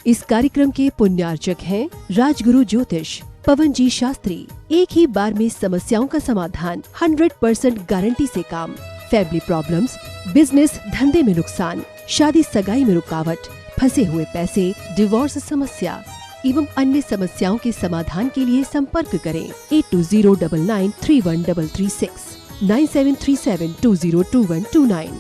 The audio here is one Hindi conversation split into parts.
इस कार्यक्रम के पुण्यार्चक हैं राजगुरु ज्योतिष पवन जी शास्त्री। एक ही बार में समस्याओं का समाधान, 100% गारंटी से काम। फैमिली प्रॉब्लम्स, बिजनेस धंधे में नुकसान, शादी सगाई में रुकावट, फंसे हुए पैसे, डिवोर्स समस्या एवं अन्य समस्याओं के समाधान के लिए संपर्क करें 8209931336 9737202129।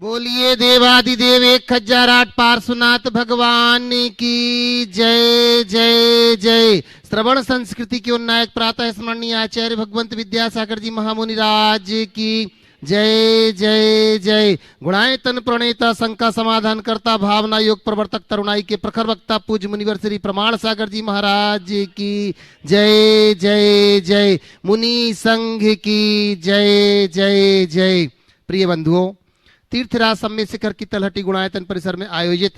बोलिए देवादिदेव 1008 पार्श्वनाथ भगवान की जय जय जय। श्रवण संस्कृति के उन्नायक प्रातः स्मरणीय आचार्य भगवंत विद्यासागर जी महामुनि राज की जय जय जय। गुणायतन प्रणेता, शंका समाधान करता, भावना योग प्रवर्तक, तरुणाई के प्रखर वक्ता पूज्य मुनिवर श्री प्रमाण सागर जी महाराज की जय जय जय। मुनि संघ की जय जय जय। प्रिय बंधुओं, तीर्थराज सम्मेद शिखर की तलहटी गुणायतन परिसर में आयोजित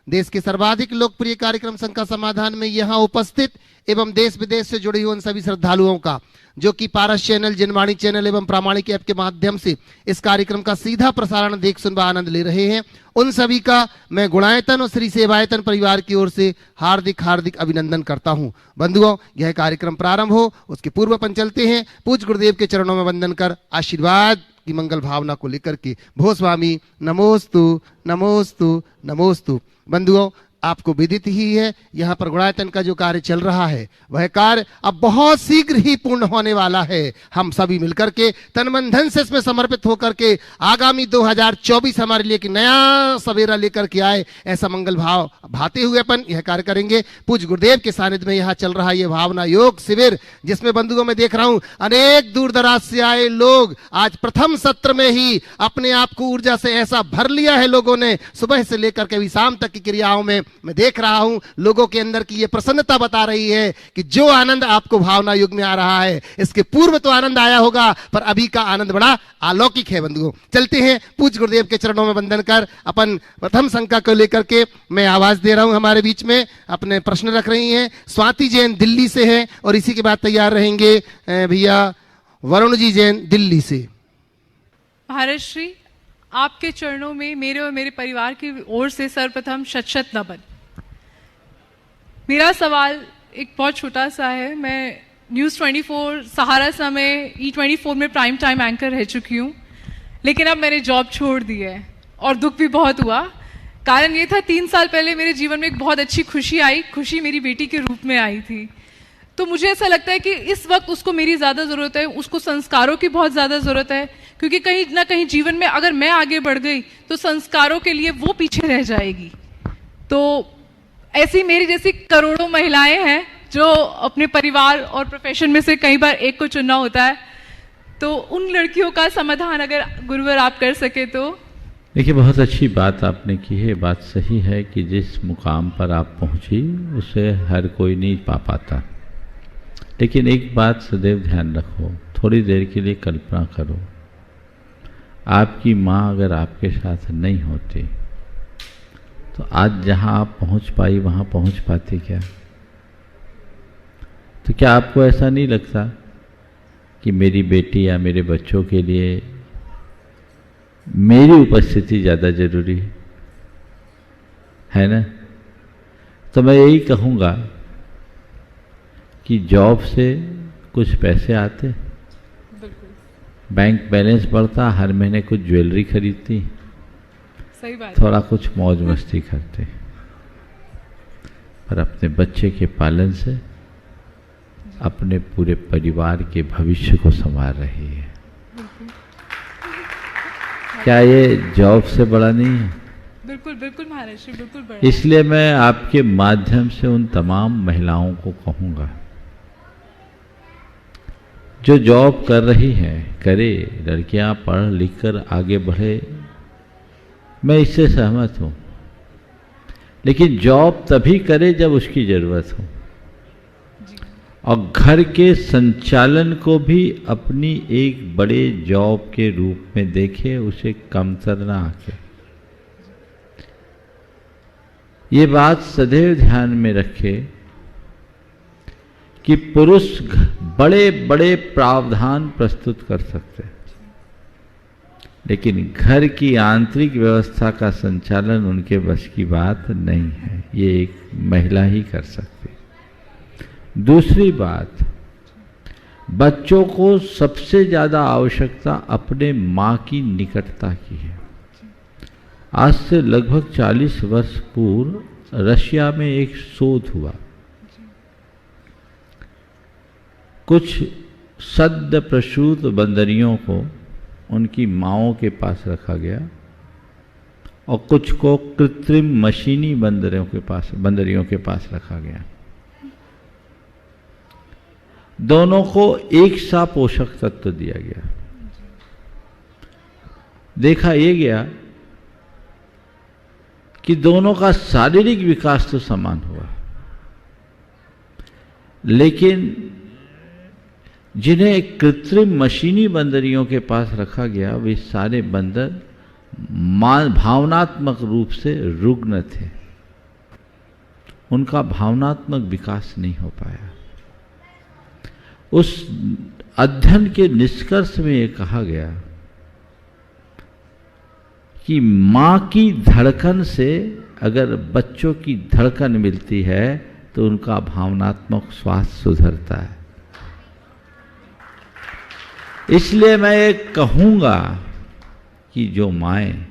देश के सर्वाधिक लोकप्रिय कार्यक्रम शंका समाधान में यहाँ उपस्थित एवं देश विदेश से जुड़े हुए उन सभी श्रद्धालुओं का जो कि पारस चैनल, जनवाणी चैनल एवं प्रामाणिक ऐप के माध्यम से इस कार्यक्रम का सीधा प्रसारण देख सुन व आनंद ले रहे हैं, उन सभी का मैं गुणायतन और श्री सेवायतन परिवार की ओर से हार्दिक हार्दिक अभिनंदन करता हूं। बंधुओं, यह कार्यक्रम प्रारंभ हो उसके पूर्व अपन चलते हैं पूज्य गुरुदेव के चरणों में वंदन कर आशीर्वाद की मंगल भावना को लेकर के। भो स्वामी नमोस्तु नमोस्तु नमोस्तु। बंधुओं, आपको विदित ही है यहाँ पर गुणायतन का जो कार्य चल रहा है वह कार्य अब बहुत शीघ्र ही पूर्ण होने वाला है। हम सभी मिलकर के तन मन धन से इसमें समर्पित होकर के आगामी 2024 हमारे लिए एक नया सवेरा लेकर के आए, ऐसा मंगल भाव भाते हुए अपन यह कार्य करेंगे। पूज्य गुरुदेव के सानिध्य में यहाँ चल रहा ये भावना योग शिविर, जिसमें बंधुओं में देख रहा हूं अनेक दूर दराज से आए लोग आज प्रथम सत्र में ही अपने आप को ऊर्जा से ऐसा भर लिया है लोगों ने, सुबह से लेकर के अभी शाम तक की क्रियाओं में मैं देख रहा हूं लोगों के अंदर की ये प्रसन्नता बता रही है कि जो आनंद आपको भावना युग में आ रहा है, इसके पूर्व तो आनंद आया होगा पर अभी का आनंद बड़ा अलौकिक है। बंधुओं, चलते हैं पूज्य गुरुदेव के चरणों में वंदन कर अपन प्रथम शंका को लेकर के मैं आवाज दे रहा हूं। हमारे बीच में अपने प्रश्न रख रही हैं स्वाति जैन दिल्ली से है और इसी के बाद तैयार रहेंगे भैया वरुण जी जैन दिल्ली से। महाराज श्री, आपके चरणों में मेरे और मेरे परिवार की ओर से सर्वप्रथम शत शत नमन। मेरा सवाल एक बहुत छोटा सा है। मैं न्यूज़ 24 सहारा समय E24 में प्राइम टाइम एंकर रह चुकी हूँ, लेकिन अब मैंने जॉब छोड़ दी है और दुख भी बहुत हुआ। कारण ये था 3 साल पहले मेरे जीवन में एक बहुत अच्छी खुशी आई, खुशी मेरी बेटी के रूप में आई थी। तो मुझे ऐसा लगता है कि इस वक्त उसको मेरी ज़्यादा ज़रूरत है, उसको संस्कारों की बहुत ज़्यादा ज़रूरत है, क्योंकि कहीं ना कहीं जीवन में अगर मैं आगे बढ़ गई तो संस्कारों के लिए वो पीछे रह जाएगी। तो ऐसी मेरी जैसी करोड़ों महिलाएं हैं जो अपने परिवार और प्रोफेशन में से कई बार एक को चुनना होता है, तो उन लड़कियों का समाधान अगर गुरुवर आप कर सके तो। देखिए, बहुत अच्छी बात आपने की है। बात सही है कि जिस मुकाम पर आप पहुंची उसे हर कोई नहीं पा पाता, लेकिन एक बात सदैव ध्यान रखो, थोड़ी देर के लिए कल्पना करो, आपकी माँ अगर आपके साथ नहीं होती तो आज जहाँ आप पहुँच पाई वहाँ पहुँच पाती क्या? तो क्या आपको ऐसा नहीं लगता कि मेरी बेटी या मेरे बच्चों के लिए मेरी उपस्थिति ज़्यादा जरूरी है ना? तो मैं यही कहूँगा कि जॉब से कुछ पैसे आते, बैंक बैलेंस बढ़ता, हर महीने कुछ ज्वेलरी खरीदती, सही बात, थोड़ा कुछ मौज मस्ती करते, पर अपने बच्चे के पालन से अपने पूरे परिवार के भविष्य को संवार रही है। क्या ये जॉब से बड़ा नहीं है? बिल्कुल बिल्कुल महाराज श्री, बिल्कुल बड़ा। इसलिए मैं आपके माध्यम से उन तमाम महिलाओं को कहूँगा जो जॉब कर रही हैं, करे, लड़कियां पढ़ लिख कर आगे बढ़े, मैं इससे सहमत हूँ, लेकिन जॉब तभी करे जब उसकी ज़रूरत हो, और घर के संचालन को भी अपनी एक बड़े जॉब के रूप में देखे, उसे कमतर ना आके। ये बात सदैव ध्यान में रखे कि पुरुष बड़े बड़े प्रावधान प्रस्तुत कर सकते हैं, लेकिन घर की आंतरिक व्यवस्था का संचालन उनके बस की बात नहीं है, ये एक महिला ही कर सकती है। दूसरी बात, बच्चों को सबसे ज्यादा आवश्यकता अपने मां की निकटता की है। आज से लगभग 40 वर्ष पूर्व रशिया में एक शोध हुआ। कुछ सद्य प्रसूत बंदरियों को उनकी माँओं के पास रखा गया और कुछ को कृत्रिम मशीनी बंदरियों के पास रखा गया। दोनों को एक सा पोषक तत्व दिया गया। देखा यह गया कि दोनों का शारीरिक विकास तो समान हुआ, लेकिन जिन्हें कृत्रिम मशीनी बंदरियों के पास रखा गया वे सारे बंदर भावनात्मक रूप से रुग्ण थे, उनका भावनात्मक विकास नहीं हो पाया। उस अध्ययन के निष्कर्ष में यह कहा गया कि मां की धड़कन से अगर बच्चों की धड़कन मिलती है तो उनका भावनात्मक स्वास्थ्य सुधरता है। इसलिए मैं ये कहूंगा कि जो माएं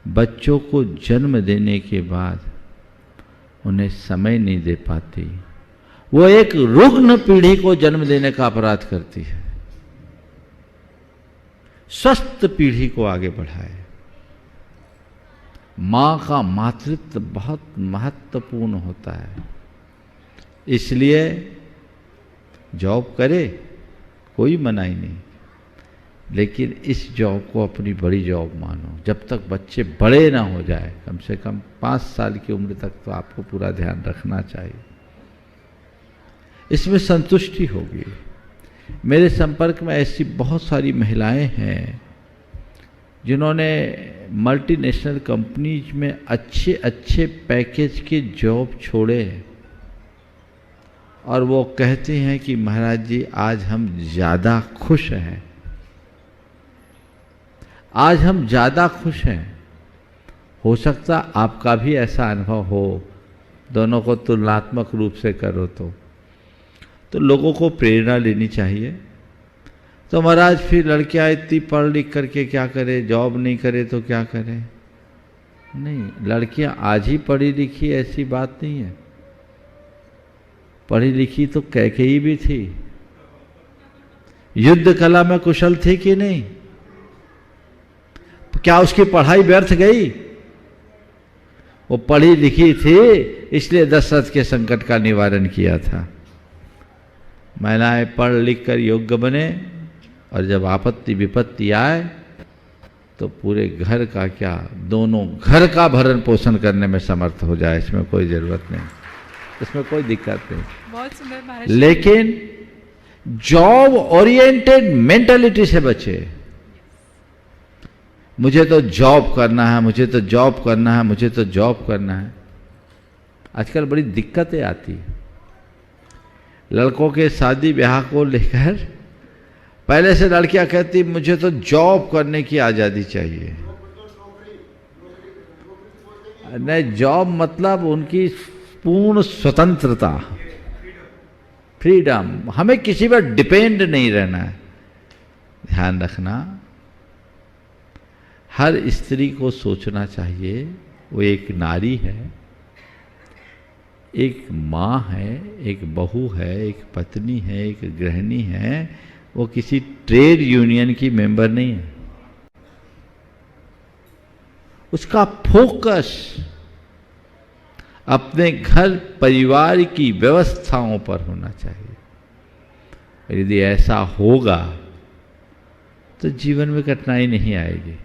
बच्चों को जन्म देने के बाद उन्हें समय नहीं दे पाती, वो एक रुग्ण पीढ़ी को जन्म देने का अपराध करती है। स्वस्थ पीढ़ी को आगे बढ़ाए। मां का मातृत्व बहुत महत्वपूर्ण होता है, इसलिए जॉब करे, कोई मनाही नहीं, लेकिन इस जॉब को अपनी बड़ी जॉब मानो। जब तक बच्चे बड़े ना हो जाए, कम से कम 5 साल की उम्र तक तो आपको पूरा ध्यान रखना चाहिए। इसमें संतुष्टि होगी। मेरे संपर्क में ऐसी बहुत सारी महिलाएं हैं जिन्होंने मल्टीनेशनल कंपनीज में अच्छे अच्छे पैकेज के जॉब छोड़े और वो कहते हैं कि महाराज जी आज हम ज़्यादा खुश हैं, आज हम ज़्यादा खुश हैं। हो सकता आपका भी ऐसा अनुभव हो, दोनों को तुलनात्मक रूप से करो तो लोगों को प्रेरणा लेनी चाहिए। तो महाराज फिर लड़कियां इतनी पढ़ लिख करके क्या करे, जॉब नहीं करे तो क्या करे? नहीं, लड़कियां आज ही पढ़ी लिखी ऐसी बात नहीं है। पढ़ी लिखी तो कैकेयी भी थी, युद्ध कला में कुशल थी कि नहीं? क्या उसकी पढ़ाई व्यर्थ गई? वो पढ़ी लिखी थी, इसलिए दशरथ के संकट का निवारण किया था। महिलाएं पढ़ लिख कर योग्य बने और जब आपत्ति विपत्ति आए तो पूरे घर का क्या, दोनों घर का भरण पोषण करने में समर्थ हो जाए। इसमें कोई जरूरत नहीं, इसमें कोई दिक्कत नहीं। बहुत सुंदर महाराज। लेकिन जॉब ओरिएंटेड मेंटालिटी से बचे। मुझे तो जॉब करना है, मुझे तो जॉब करना है, मुझे तो जॉब करना है। आजकल बड़ी दिक्कतें आती है। लड़कों के शादी ब्याह को लेकर पहले से लड़कियां कहती मुझे तो जॉब करने की आज़ादी चाहिए। नहीं, जॉब मतलब उनकी पूर्ण स्वतंत्रता, फ्रीडम। हमें किसी पर डिपेंड नहीं रहना है। ध्यान रखना, हर स्त्री को सोचना चाहिए वो एक नारी है, एक माँ है, एक बहू है, एक पत्नी है, एक गृहिणी है। वो किसी ट्रेड यूनियन की मेंबर नहीं है। उसका फोकस अपने घर परिवार की व्यवस्थाओं पर होना चाहिए। यदि ऐसा होगा तो जीवन में कठिनाई नहीं आएगी,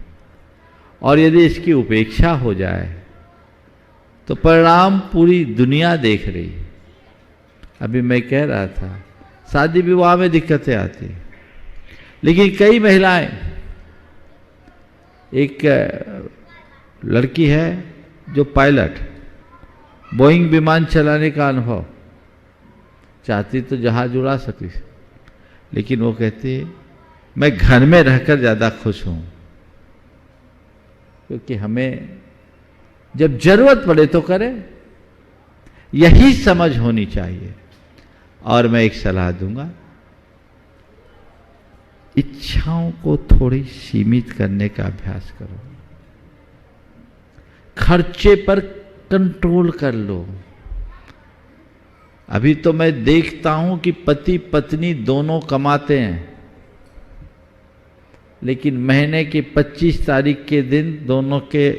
और यदि इसकी उपेक्षा हो जाए तो परिणाम पूरी दुनिया देख रही। अभी मैं कह रहा था शादी विवाह में दिक्कतें आती, लेकिन कई महिलाएं, एक लड़की है जो पायलट, बोइंग विमान चलाने का अनुभव, चाहती तो जहाज उड़ा सकती, लेकिन वो कहती है मैं घर में रहकर ज़्यादा खुश हूँ, क्योंकि हमें जब जरूरत पड़े तो करें, यही समझ होनी चाहिए। और मैं एक सलाह दूंगा, इच्छाओं को थोड़ी सीमित करने का अभ्यास करो, खर्चे पर कंट्रोल कर लो। अभी तो मैं देखता हूं कि पति पत्नी दोनों कमाते हैं, लेकिन महीने की 25 तारीख के दिन दोनों के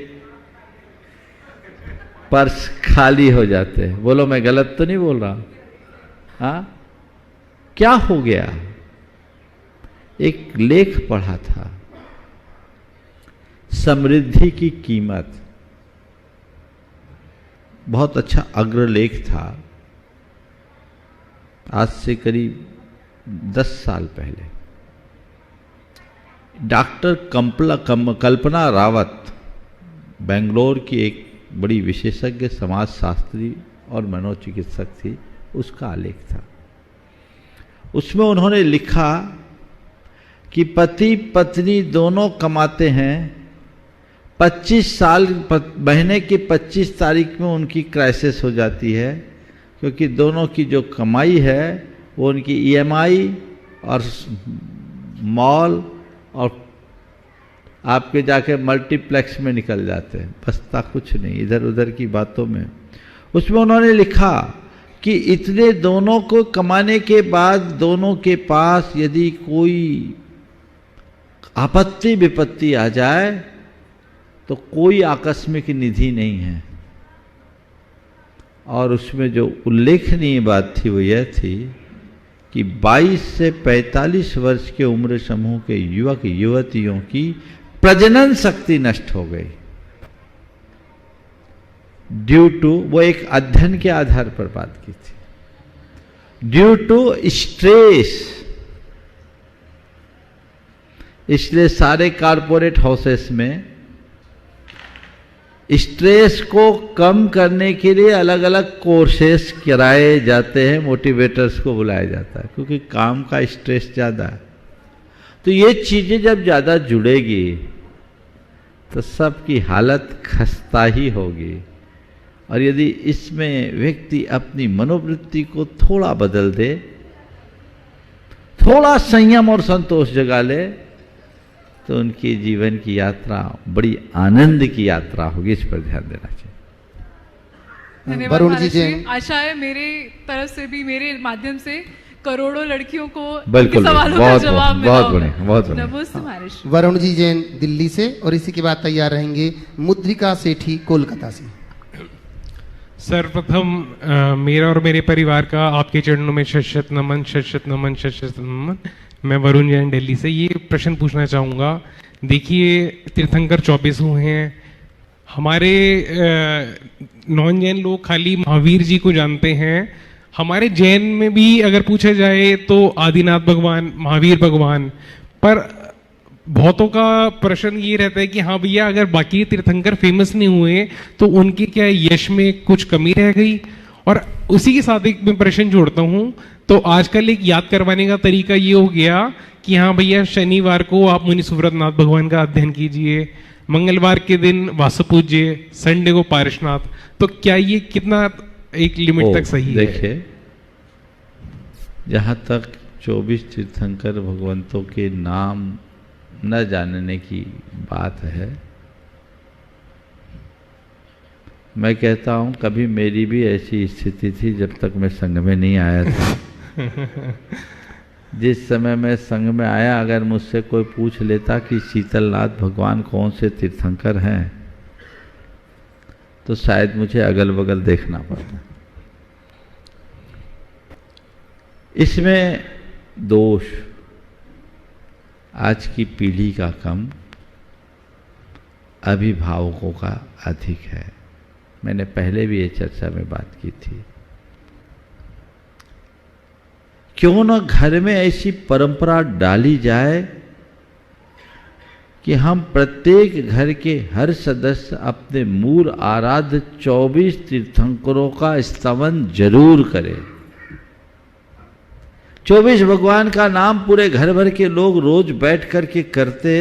पर्स खाली हो जाते हैं। बोलो मैं गलत तो नहीं बोल रहा? हाँ, क्या हो गया? एक लेख पढ़ा था, समृद्धि की कीमत, बहुत अच्छा अग्रलेख था, आज से करीब 10 साल पहले। डॉक्टर कल्पना रावत, बेंगलोर की एक बड़ी विशेषज्ञ समाजशास्त्री और मनोचिकित्सक थी, उसका आलेख था। उसमें उन्होंने लिखा कि पति पत्नी दोनों कमाते हैं, 25 साल महीने की 25 तारीख में उनकी क्राइसिस हो जाती है, क्योंकि दोनों की जो कमाई है वो उनकी ईएमआई और मॉल और आपके जाके मल्टीप्लेक्स में निकल जाते हैं, बचता कुछ नहीं इधर उधर की बातों में। उसमें उन्होंने लिखा कि इतने दोनों को कमाने के बाद दोनों के पास यदि कोई आपत्ति विपत्ति आ जाए तो कोई आकस्मिक निधि नहीं है। और उसमें जो उल्लेखनीय बात थी वो यह थी कि 22 से 45 वर्ष के उम्र समूह के युवक युवतियों की प्रजनन शक्ति नष्ट हो गई, ड्यू टू, वो एक अध्ययन के आधार पर बात की थी, ड्यू टू स्ट्रेस। इसलिए सारे कारपोरेट हाउसेस में स्ट्रेस को कम करने के लिए अलग अलग कोर्सेस कराए जाते हैं, मोटिवेटर्स को बुलाया जाता है, क्योंकि काम का स्ट्रेस ज़्यादा है। तो ये चीज़ें जब ज़्यादा जुड़ेगी तो सबकी हालत खस्ता ही होगी। और यदि इसमें व्यक्ति अपनी मनोवृत्ति को थोड़ा बदल दे, थोड़ा संयम और संतोष जगा ले, तो उनकी जीवन की यात्रा बड़ी आनंद की यात्रा होगी। इस पर ध्यान देना चाहिए। धन्यवाद वरुण जी महाराज। आशा है मेरे तरफ से भी, मेरे माध्यम से करोड़ों लड़कियों को बिल्कुल सवालों का जवाब मिला बहुत होगा। बढ़िया, बहुत बढ़िया। नमस्ते महाराज। वरुण जी जैन दिल्ली से, और इसी के बाद तैयार रहेंगे मुद्रिका सेठी कोलकाता से। सर्वप्रथम मेरा और मेरे परिवार का आपके चरणों में शत नमन, शत नमन, शत नमन। मैं वरुण जैन दिल्ली से ये प्रश्न पूछना चाहूँगा। देखिए, तीर्थंकर 24 हुए हैं। हमारे नॉन जैन लोग खाली महावीर जी को जानते हैं। हमारे जैन में भी अगर पूछा जाए तो आदिनाथ भगवान, महावीर भगवान, पर बहुतों का प्रश्न ये रहता है कि हाँ भैया, अगर बाकी तीर्थंकर फेमस नहीं हुए तो उनके क्या यश में कुछ कमी रह गई। और उसी के साथ एक मैं प्रश्न जोड़ता हूँ, तो आजकल एक याद करवाने का तरीका ये हो गया कि हाँ भैया, शनिवार को आप मुनि सुव्रतनाथ भगवान का अध्ययन कीजिए, मंगलवार के दिन वासुपूज्य, संडे को पारसनाथ। तो क्या ये कितना एक लिमिट तक सही है? देखिए, जहाँ तक 24 तीर्थंकर भगवंतों के नाम न जानने की बात है, मैं कहता हूँ कभी मेरी भी ऐसी स्थिति थी जब तक मैं संघ में नहीं आया था। जिस समय मैं संघ में आया, अगर मुझसे कोई पूछ लेता कि शीतलनाथ भगवान कौन से तीर्थंकर हैं, तो शायद मुझे अगल बगल देखना पड़ता। इसमें दोष आज की पीढ़ी का कम, अभिभावकों का अधिक है। मैंने पहले भी ये चर्चा में बात की थी। क्यों न घर में ऐसी परंपरा डाली जाए कि हम प्रत्येक घर के हर सदस्य अपने मूल आराध्य 24 तीर्थंकरों का स्तवन जरूर करें। 24 भगवान का नाम पूरे घर भर के लोग रोज बैठ कर के करते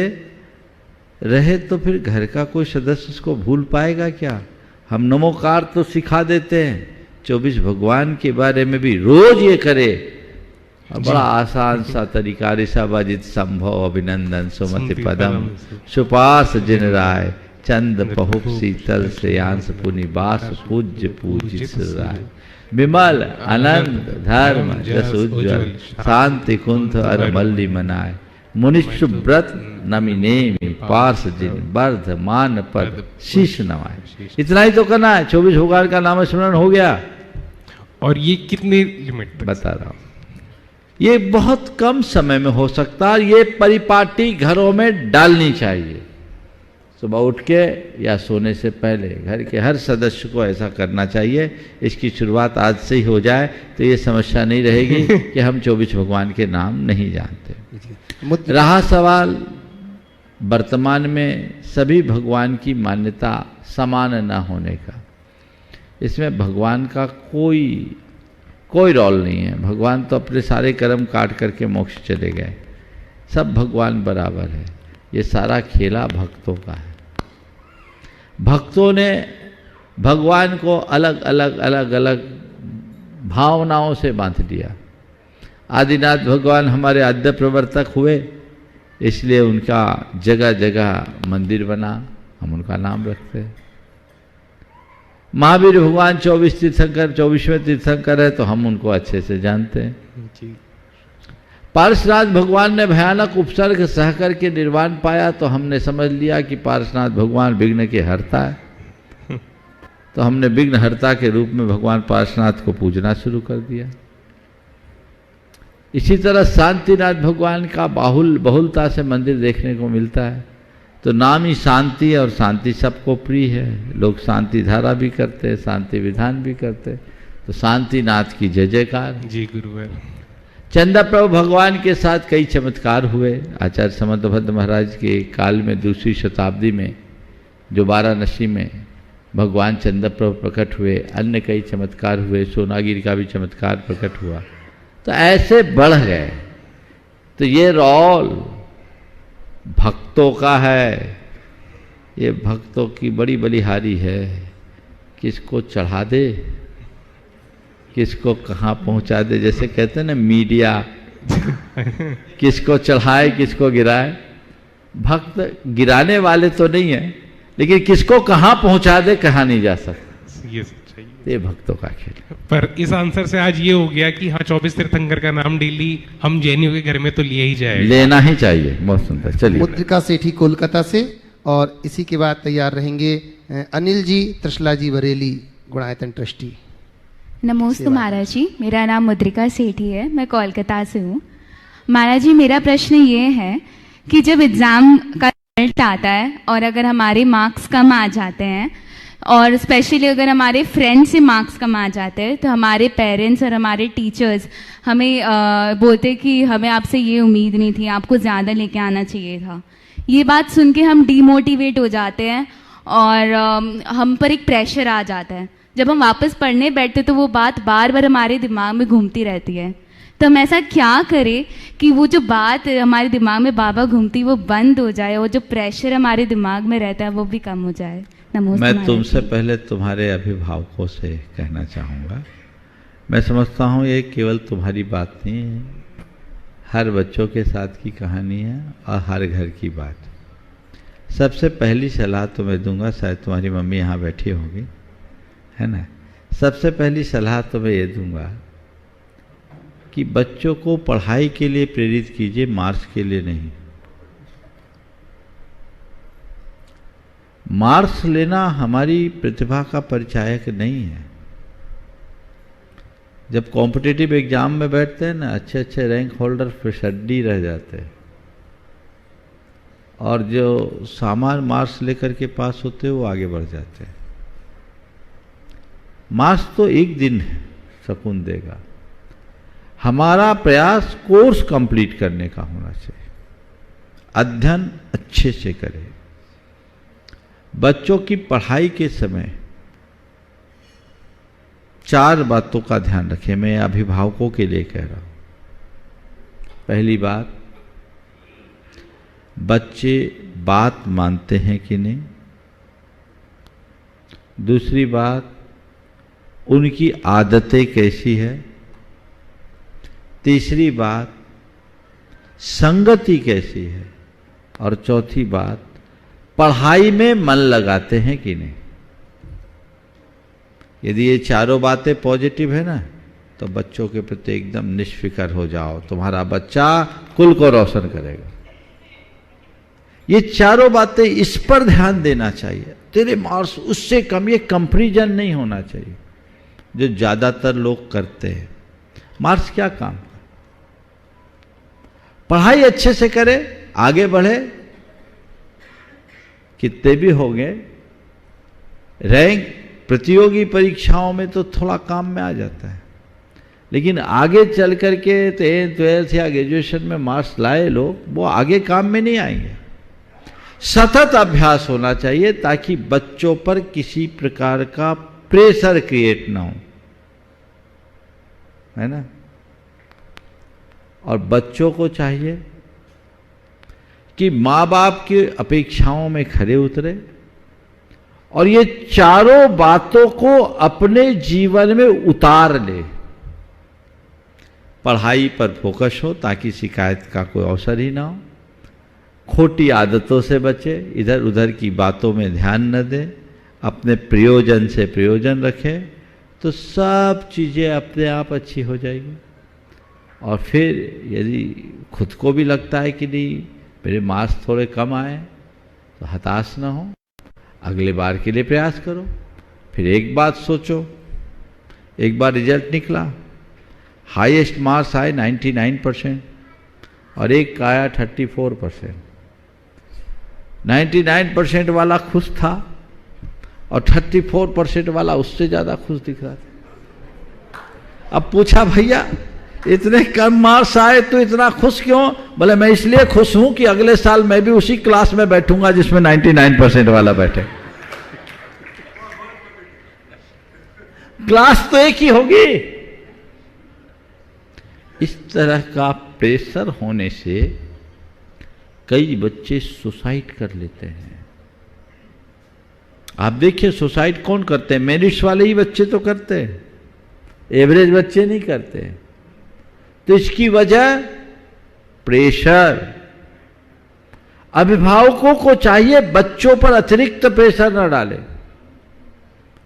रहे तो फिर घर का कोई सदस्य उसको भूल पाएगा क्या? हम नमोकार तो सिखा देते हैं, 24 भगवान के बारे में भी रोज ये करे। बड़ा आसान सा तरीका, ऋषभाजित संभव अभिनंदन सुमति पदम सुपास जिन राय चंद पहुप शीतल श्रेयांस पुनिवास पूज्य पूज्य राय विमल अनंत धर्म जस उज्ज्वल शांति कुंथ अर मल्ली मनाय मुनिषु व्रत नमिने पार्श जिन वर्ध मान पद शीश नवाय। इतना ही तो करना है। 24 भगवान का नाम स्मरण हो गया। और ये कितने लिमिट बता रहा हूं, ये बहुत कम समय में हो सकता है। ये परिपाटी घरों में डालनी चाहिए। सुबह उठ के या सोने से पहले घर के हर सदस्य को ऐसा करना चाहिए। इसकी शुरुआत आज से ही हो जाए तो ये समस्या नहीं रहेगी कि हम 24 भगवान के नाम नहीं जानते। रहा सवाल वर्तमान में सभी भगवान की मान्यता समान न होने का, इसमें भगवान का कोई रोल नहीं है। भगवान तो अपने सारे कर्म काट करके मोक्ष चले गए। सब भगवान बराबर है। ये सारा खेला भक्तों का है। भक्तों ने भगवान को अलग अलग भावनाओं से बांध दिया। आदिनाथ भगवान हमारे आद्य प्रवर्तक हुए, इसलिए उनका जगह जगह मंदिर बना, हम उनका नाम रखते हैं। महावीर भगवान 24 तीर्थंकर 24वें तीर्थंकर है तो हम उनको अच्छे से जानते हैं। पार्श्वनाथ भगवान ने भयानक उपसर्ग सह करके निर्वाण पाया तो हमने समझ लिया कि पार्श्वनाथ भगवान विघ्न के हरता है, तो हमने विघ्न हरता के रूप में भगवान पार्श्वनाथ को पूजना शुरू कर दिया। इसी तरह शांतिनाथ भगवान का बहुलता से मंदिर देखने को मिलता है। तो नाम ही शांति है और शांति सबको प्रिय है। लोग शांति धारा भी करते हैं, शांति विधान भी करते हैं। तो शांतिनाथ की जय जयकार। जी गुरुवर। चंदा प्रभु भगवान के साथ कई चमत्कार हुए। आचार्य समर्थभद्र महाराज के काल में 2वीं शताब्दी में जो वाराणसी में भगवान चंदा प्रभु प्रकट हुए, अन्य कई चमत्कार हुए। सोनागिरी का भी चमत्कार प्रकट हुआ। तो ऐसे बढ़ गए। तो ये रोल भक्तों का है। ये भक्तों की बड़ी बलिहारी है। किसको चढ़ा दे, किसको कहाँ पहुंचा दे। जैसे कहते हैं ना मीडिया, किसको चढ़ाए किसको गिराए। भक्त गिराने वाले तो नहीं है, लेकिन किसको कहाँ पहुंचा दे कहाँ नहीं जा सकता। ये सच्चाई है। ये भक्तों का खेल। पर इस आंसर से आज ये हो गया कि हाँ 24 तीर्थंकर का नाम डेली हम जैनियों के घर में तो लिया ही जाए, लेना ही चाहिए। बहुत सुंदर। चलिए। मुद्रिका सेठी कोलकाता से, और इसी के बाद तैयार रहेंगे अनिल जी त्रिशला जी बरेली गुणायतन ट्रस्टी। नमस्ते महाराज जी, मेरा नाम मुद्रिका सेठी है, मैं कोलकाता से हूँ। महाराज जी, मेरा प्रश्न ये है कि जब एग्ज़ाम का रिजल्ट आता है और अगर हमारे मार्क्स कम आ जाते हैं और स्पेशली अगर हमारे फ्रेंड से मार्क्स कम आ जाते हैं तो हमारे पेरेंट्स और हमारे टीचर्स हमें बोलते कि हमें आपसे ये उम्मीद नहीं थी, आपको ज़्यादा लेके आना चाहिए था। ये बात सुन के हम डीमोटिवेट हो जाते हैं और हम पर एक प्रेशर आ जाता है। जब हम वापस पढ़ने बैठते तो वो बात बार बार हमारे दिमाग में घूमती रहती है। तो हम ऐसा क्या करें कि वो जो बात हमारे दिमाग में बाबा घूमती वो बंद हो जाए और जो प्रेशर हमारे दिमाग में रहता है वो भी कम हो जाए। नमस्ते। मैं तुमसे पहले तुम्हारे अभिभावकों से कहना चाहूँगा, मैं समझता हूँ ये केवल तुम्हारी बात नहीं है, हर बच्चों के साथ की कहानी है और हर घर की बात। सबसे पहली सलाह तो मैं दूंगा, शायद तुम्हारी मम्मी यहाँ बैठी होगी, है ना। सबसे पहली सलाह तो मैं ये दूंगा कि बच्चों को पढ़ाई के लिए प्रेरित कीजिए, मार्क्स के लिए नहीं। मार्क्स लेना हमारी प्रतिभा का परिचायक नहीं है। जब कॉम्पिटिटिव एग्जाम में बैठते हैं ना, अच्छे अच्छे रैंक होल्डर फिसड्डी रह जाते हैं और जो सामान्य मार्क्स लेकर के पास होते हैं वो आगे बढ़ जाते हैं। मार्क्स तो एक दिन सुकून देगा। हमारा प्रयास कोर्स कंप्लीट करने का होना चाहिए। अध्ययन अच्छे से करें। बच्चों की पढ़ाई के समय 4 बातों का ध्यान रखें। मैं अभिभावकों के लिए कह रहा हूं। पहली बात, बच्चे बात मानते हैं कि नहीं। दूसरी बात, उनकी आदतें कैसी है। तीसरी बात, संगति कैसी है। और चौथी बात, पढ़ाई में मन लगाते हैं कि नहीं। यदि ये चारों बातें पॉजिटिव है ना, तो बच्चों के प्रति एकदम निष्फिक्र हो जाओ, तुम्हारा बच्चा कुल को रोशन करेगा। ये चारों बातें, इस पर ध्यान देना चाहिए। तेरे मार्क्स उससे कम, ये कंपैरिजन नहीं होना चाहिए जो ज्यादातर लोग करते हैं। मार्क्स क्या काम, पढ़ाई अच्छे से करे, आगे बढ़े, कितने भी हो गए, रैंक प्रतियोगी परीक्षाओं में तो थोड़ा काम में आ जाता है, लेकिन आगे चल करके 10th 12th या ग्रेजुएशन में मार्क्स लाए लोग, वो आगे काम में नहीं आएंगे। सतत अभ्यास होना चाहिए ताकि बच्चों पर किसी प्रकार का प्रेशर क्रिएट ना हो, है ना। और बच्चों को चाहिए कि माँ बाप की अपेक्षाओं में खरे उतरे और ये चारों बातों को अपने जीवन में उतार ले। पढ़ाई पर फोकस हो ताकि शिकायत का कोई अवसर ही ना हो, खोटी आदतों से बचे, इधर उधर की बातों में ध्यान न दे, अपने प्रयोजन से प्रयोजन रखे, तो सब चीज़ें अपने आप अच्छी हो जाएगी। और फिर यदि खुद को भी लगता है कि नहीं मेरे मार्क्स थोड़े कम आए, तो हताश ना हो, अगले बार के लिए प्रयास करो। फिर एक बात सोचो, एक बार रिजल्ट निकला, हाईएस्ट मार्क्स आए 99% और एक का आया 34%। 99% वाला खुश था और 34% वाला उससे ज़्यादा खुश दिख रहा था। अब पूछा, भैया इतने कम मार्क्स आए तो इतना खुश क्यों? बोले मैं इसलिए खुश हूं कि अगले साल मैं भी उसी क्लास में बैठूंगा जिसमें 99% वाला बैठे। क्लास तो एक ही होगी। इस तरह का प्रेशर होने से कई बच्चे सुसाइड कर लेते हैं। आप देखिए सुसाइड कौन करते हैं? मेरिट्स वाले ही बच्चे तो करते हैं, एवरेज बच्चे नहीं करते। तो इसकी वजह प्रेशर। अभिभावकों को चाहिए बच्चों पर अतिरिक्त प्रेशर न डाले।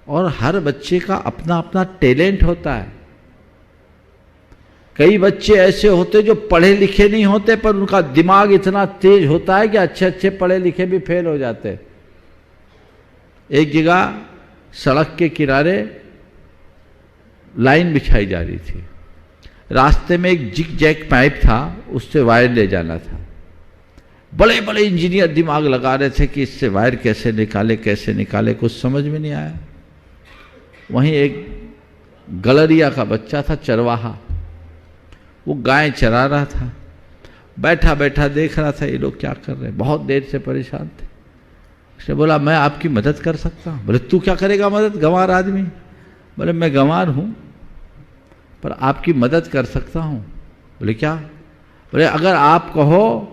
और हर बच्चे का अपना अपना टैलेंट होता है। कई बच्चे ऐसे होते जो पढ़े लिखे नहीं होते पर उनका दिमाग इतना तेज होता है कि अच्छे अच्छे पढ़े लिखे भी फेल हो जाते। एक जगह सड़क के किनारे लाइन बिछाई जा रही थी, रास्ते में एक जिग जैग पाइप था, उससे वायर ले जाना था। बड़े बड़े इंजीनियर दिमाग लगा रहे थे कि इससे वायर कैसे निकाले, कुछ समझ में नहीं आया। वहीं एक गलरिया का बच्चा था, चरवाहा, वो गाय चरा रहा था, बैठा बैठा देख रहा था ये लोग क्या कर रहे हैं, बहुत देर से परेशान थे। उसने बोला मैं आपकी मदद कर सकता हूँ। बोले तू क्या करेगा मदद, गंवार आदमी। बोले मैं गंवार हूँ पर आपकी मदद कर सकता हूँ। बोले क्या? बोले अगर आप कहो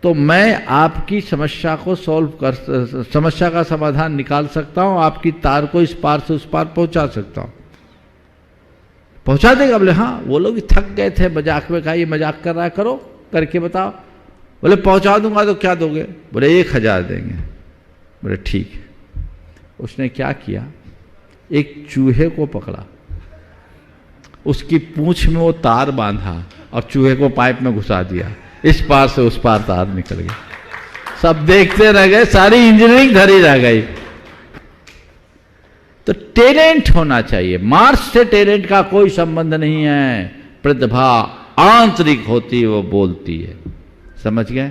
तो मैं आपकी समस्या को समस्या का समाधान निकाल सकता हूँ, आपकी तार को इस पार से उस पार पहुँचा सकता हूँ। पहुँचा देगा? बोले हाँ। वो लोग थक गए थे, मजाक में कहा ये मजाक कर रहा है, करो करके बताओ। बोले पहुँचा दूंगा तो क्या दोगे? बोले 1000 देंगे। बोले ठीक है। उसने क्या किया, एक चूहे को पकड़ा, उसकी पूंछ में वो तार बांधा और चूहे को पाइप में घुसा दिया, इस पार से उस पार तार निकल गई। सब देखते रह गए, सारी इंजीनियरिंग धरी रह गई। तो टैलेंट होना चाहिए, मार्क्स से टैलेंट का कोई संबंध नहीं है। प्रतिभा आंतरिक होती है, वो बोलती है। समझ गए?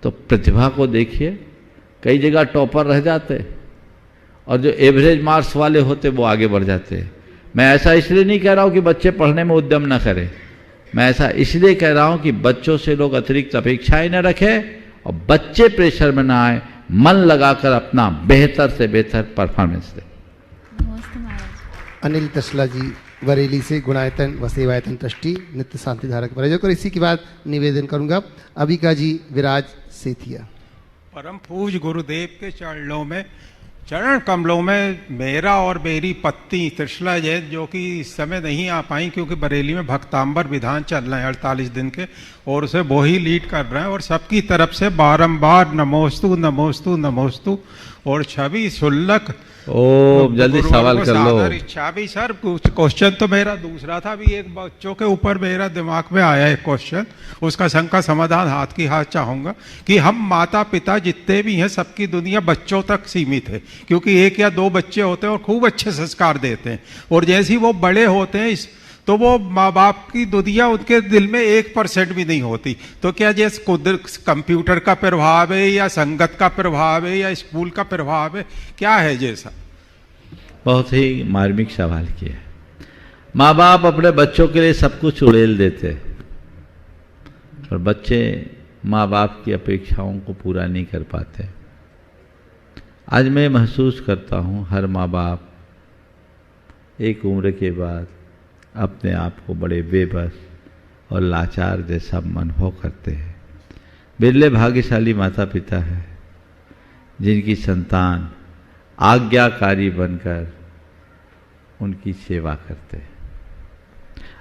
तो प्रतिभा को देखिए, कई जगह टॉपर रह जाते और जो एवरेज मार्क्स वाले होते वो आगे बढ़ जाते। मैं ऐसा इसलिए नहीं कह रहा हूं कि बच्चे पढ़ने में उद्यम न करें, मैं ऐसा इसलिए कह रहा हूं कि बच्चों से लोग अतिरिक्त अपेक्षाएं न रखें और बच्चे प्रेशर में ना आए, मन लगाकर अपना बेहतर से बेहतर परफॉर्मेंस दें। अनिल तसला जी बरेली से गुणायतन व सेवायतन ट्रस्टी नित्य शांति धारक बरेजो कर। इसी के बाद निवेदन करूंगा अबिका जी विराज सेठिया। परम पूज्य गुरुदेव के चरण कमलों में मेरा और मेरी पत्नी त्रिशला जैन, जो कि इस समय नहीं आ पाई क्योंकि बरेली में भक्तांबर विधान चल रहे हैं 48 दिन के, और उसे वो ही लीड कर रहे हैं, और सबकी तरफ से बारंबार नमोस्तु नमोस्तु नमोस्तु। और छवि शुल्लक ओ जल्दी सवाल कर लो। इच्छा भी सर, क्वेश्चन तो मेरा दूसरा था, भी एक बच्चों के ऊपर मेरा दिमाग में आया एक क्वेश्चन, उसका शंका समाधान हाथ की हाथ चाहूंगा कि हम माता पिता जितने भी हैं सबकी दुनिया बच्चों तक सीमित है, क्योंकि 1 या 2 बच्चे होते हैं और खूब अच्छे संस्कार देते हैं, और जैसे ही वो बड़े होते हैं तो वो माँ बाप की दुनिया उनके दिल में 1% भी नहीं होती। तो क्या जैसे कंप्यूटर का प्रभाव है या संगत का प्रभाव है या स्कूल का प्रभाव है, क्या है जैसा? बहुत ही मार्मिक सवाल किया। माँ बाप अपने बच्चों के लिए सब कुछ उड़ेल देते और बच्चे माँ बाप की अपेक्षाओं को पूरा नहीं कर पाते। आज मैं महसूस करता हूँ हर माँ बाप एक उम्र के बाद अपने आप को बड़े बेबस और लाचार जैसा अनुभव करते हैं। बिरले भाग्यशाली माता पिता है जिनकी संतान आज्ञाकारी बनकर उनकी सेवा करते हैं।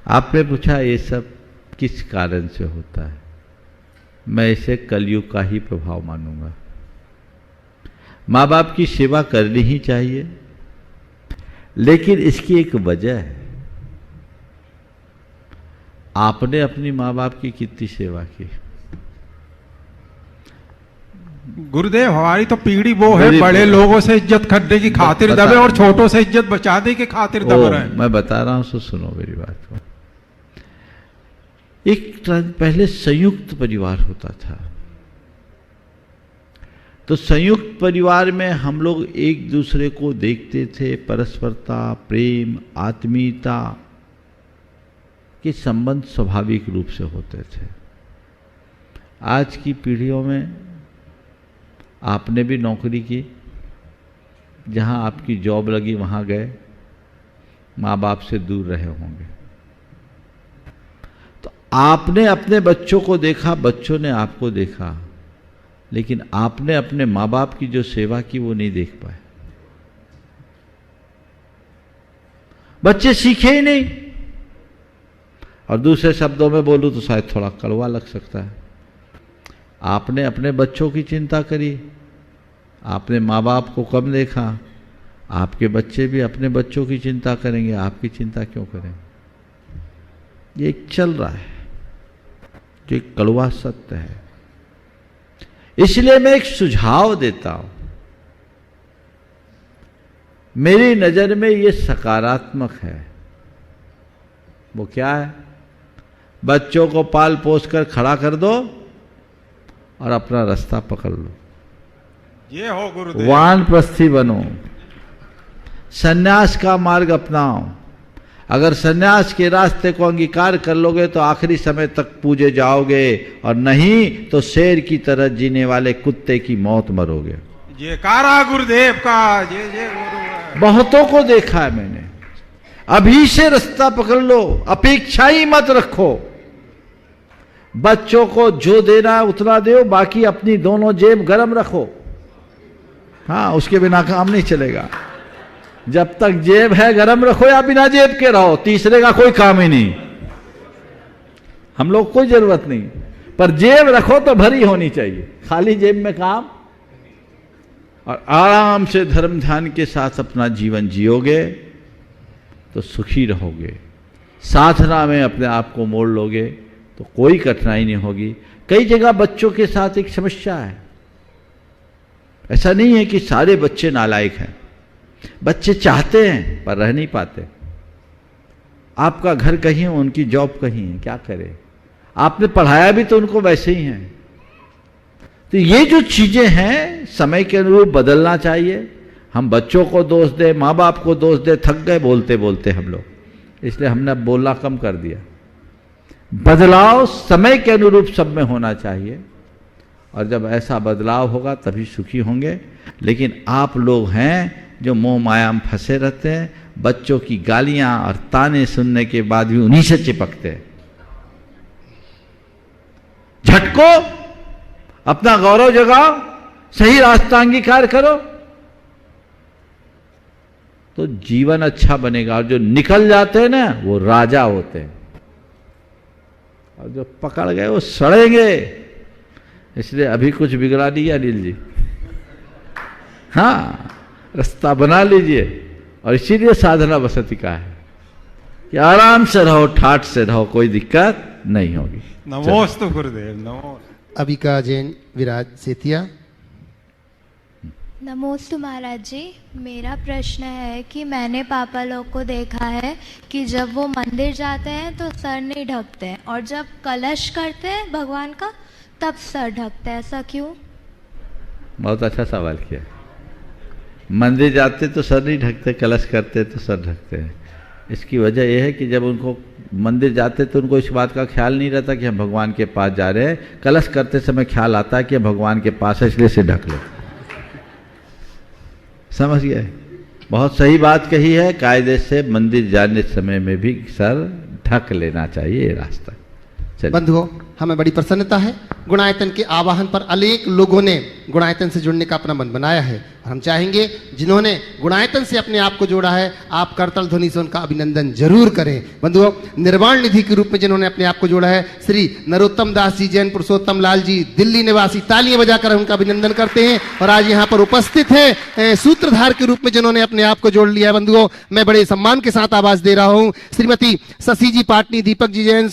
आपने पूछा ये सब किस कारण से होता है, मैं इसे कलयुग का ही प्रभाव मानूंगा। माँ बाप की सेवा करनी ही चाहिए, लेकिन इसकी एक वजह है। आपने अपनी माँ बाप की कितनी सेवा की? गुरुदेव हमारी तो पीढ़ी वो है, बड़े लोगों से इज्जत करने की खातिर दबे और छोटों से इज्जत बचाने की खातिर दब रहे हैं। मैं बता रहा हूं, सो सुनो मेरी बात को। एक पहले संयुक्त परिवार होता था, तो संयुक्त परिवार में हम लोग एक दूसरे को देखते थे, परस्परता, प्रेम, आत्मीयता के संबंध स्वाभाविक रूप से होते थे। आज की पीढ़ियों में आपने भी नौकरी की, जहां आपकी जॉब लगी वहां गए, माँ बाप से दूर रहे होंगे, तो आपने अपने बच्चों को देखा, बच्चों ने आपको देखा, लेकिन आपने अपने माँ बाप की जो सेवा की वो नहीं देख पाए। बच्चे सीखे ही नहीं। और दूसरे शब्दों में बोलूं तो शायद थोड़ा कड़वा लग सकता है, आपने अपने बच्चों की चिंता करी, आपने माँ बाप को कम देखा। आपके बच्चे भी अपने बच्चों की चिंता करेंगे, आपकी चिंता क्यों करेंगे? ये चल रहा है, जो एक कड़वा सत्य है। इसलिए मैं एक सुझाव देता हूं, मेरी नजर में ये सकारात्मक है। वो क्या है? बच्चों को पाल पोस कर खड़ा कर दो और अपना रास्ता पकड़ लो। ये हो गुरुदेव। वानप्रस्थी बनो, सन्यास का मार्ग अपनाओ। अगर सन्यास के रास्ते को अंगीकार कर लोगे तो आखिरी समय तक पूजे जाओगे, और नहीं तो शेर की तरह जीने वाले कुत्ते की मौत मरोगे। जयकारा गुरुदेव का, जय जय गुरु। बहुतों को देखा है मैंने। अभी से रास्ता पकड़ लो, अपेक्षा ही मत रखो। बच्चों को जो देना है उतना दो, बाकी अपनी दोनों जेब गरम रखो। हाँ, उसके बिना काम नहीं चलेगा। जब तक जेब है गरम रखो, या बिना जेब के रहो, तीसरे का कोई काम ही नहीं। हम लोग कोई जरूरत नहीं, पर जेब रखो तो भरी होनी चाहिए। खाली जेब में काम, और आराम से धर्म ध्यान के साथ अपना जीवन जियोगे तो सुखी रहोगे। साधना में अपने आप को मोड़ लोगे तो कोई कठिनाई नहीं होगी। कई जगह बच्चों के साथ एक समस्या है। ऐसा नहीं है कि सारे बच्चे नालायक हैं, बच्चे चाहते हैं पर रह नहीं पाते। आपका घर कहीं है, उनकी जॉब कहीं है, क्या करें? आपने पढ़ाया भी तो उनको वैसे ही है। तो ये जो चीजें हैं समय के अनुरूप बदलना चाहिए। हम बच्चों को दोष दे, माँ बाप को दोष दे, थक गए बोलते बोलते हम लोग, इसलिए हमने अब बोलना कम कर दिया। बदलाव समय के अनुरूप सब में होना चाहिए, और जब ऐसा बदलाव होगा तभी सुखी होंगे। लेकिन आप लोग हैं जो मोह माया में फंसे रहते हैं, बच्चों की गालियां और ताने सुनने के बाद भी उन्हीं से चिपकते हैं। झटको, अपना गौरव जगाओ, सही रास्ता अंगीकार करो, तो जीवन अच्छा बनेगा। और जो निकल जाते हैं ना वो राजा होते हैं, और जो पकड़ गए वो सड़ेंगे। इसलिए अभी कुछ बिगड़ा नहीं अनिल जी, हाँ रास्ता बना लीजिए। और इसीलिए साधना बसती का है कि आराम से रहो, ठाठ से रहो, कोई दिक्कत नहीं होगी। नमोस्तु गुरुदेव, नमो। अबिका जैन विराज सेतिया। नमोस्तु महाराज जी, मेरा प्रश्न है कि मैंने पापा लोग को देखा है कि जब वो मंदिर जाते हैं तो सर नहीं ढकते हैं, और जब कलश करते हैं भगवान का तब सर ढकते हैं, ऐसा क्यों? बहुत अच्छा सवाल किया। मंदिर जाते तो सर नहीं ढकते, कलश करते तो सर ढकते हैं। इसकी वजह यह है कि जब उनको मंदिर जाते तो उनको इस बात का ख्याल नहीं रहता कि हम भगवान के पास जा रहे हैं। कलश करते समय ख्याल आता है कि हम भगवान के पास है, इसलिए से ढक ले। समझ गए? बहुत सही बात कही है। कायदे से मंदिर जाने समय में भी सर ढक लेना चाहिए, ये रास्ता। बंधुओं, हमें बड़ी प्रसन्नता है, गुणायतन के आवाहन पर अनेक लोगों ने गुणायतन से जुड़ने का अपना मन बनाया है। और हम चाहेंगे जिन्होंने गुणायतन से अपने आप को जोड़ा है, आप करतल ध्वनि से उनका अभिनंदन जरूर करें। बंधुओं, निर्वाण निधि के रूप में जिन्होंने अपने आप को जोड़ा है, श्री नरोत्तम दास जी जैन, पुरुषोत्तम लाल जी दिल्ली निवासी, तालियां बजाकर उनका अभिनंदन करते हैं। और आज यहाँ पर उपस्थित हैं सूत्रधार के रूप में जिन्होंने अपने आप को जोड़ लिया है। बंधुओं, मैं बड़े सम्मान के साथ आवाज दे रहा हूँ श्रीमती शशि जी पाटनी, दीपक जी जैन,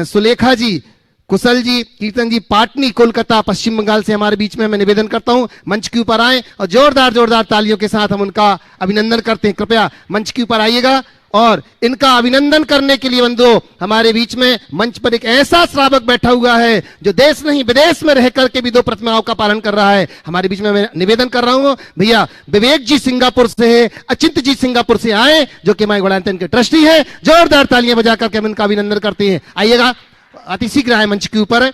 सुलेखा जी, कुशल जी, कीर्तन जी पाटनी, कोलकाता पश्चिम बंगाल से हमारे बीच में। मैं निवेदन करता हूं मंच के ऊपर आए और जोरदार तालियों के साथ हम उनका अभिनंदन करते हैं। कृपया मंच के ऊपर आइएगा। और इनका अभिनंदन करने के लिए बंधुओं, हमारे बीच में मंच पर एक ऐसा श्रावक बैठा हुआ है जो देश नहीं विदेश में रह करके भी 2 प्रतिमाओं का पालन कर रहा है। हमारे बीच में मैं निवेदन कर रहा हूं, भैया विवेक जी सिंगापुर से है, अचिंत जी सिंगापुर से आए, जो कि माय गुणायतन के ट्रस्टी है। जोरदार तालियां बजा करके हम इनका अभिनंदन करते हैं। आइएगा, अति शीघ्र आए मंच के ऊपर।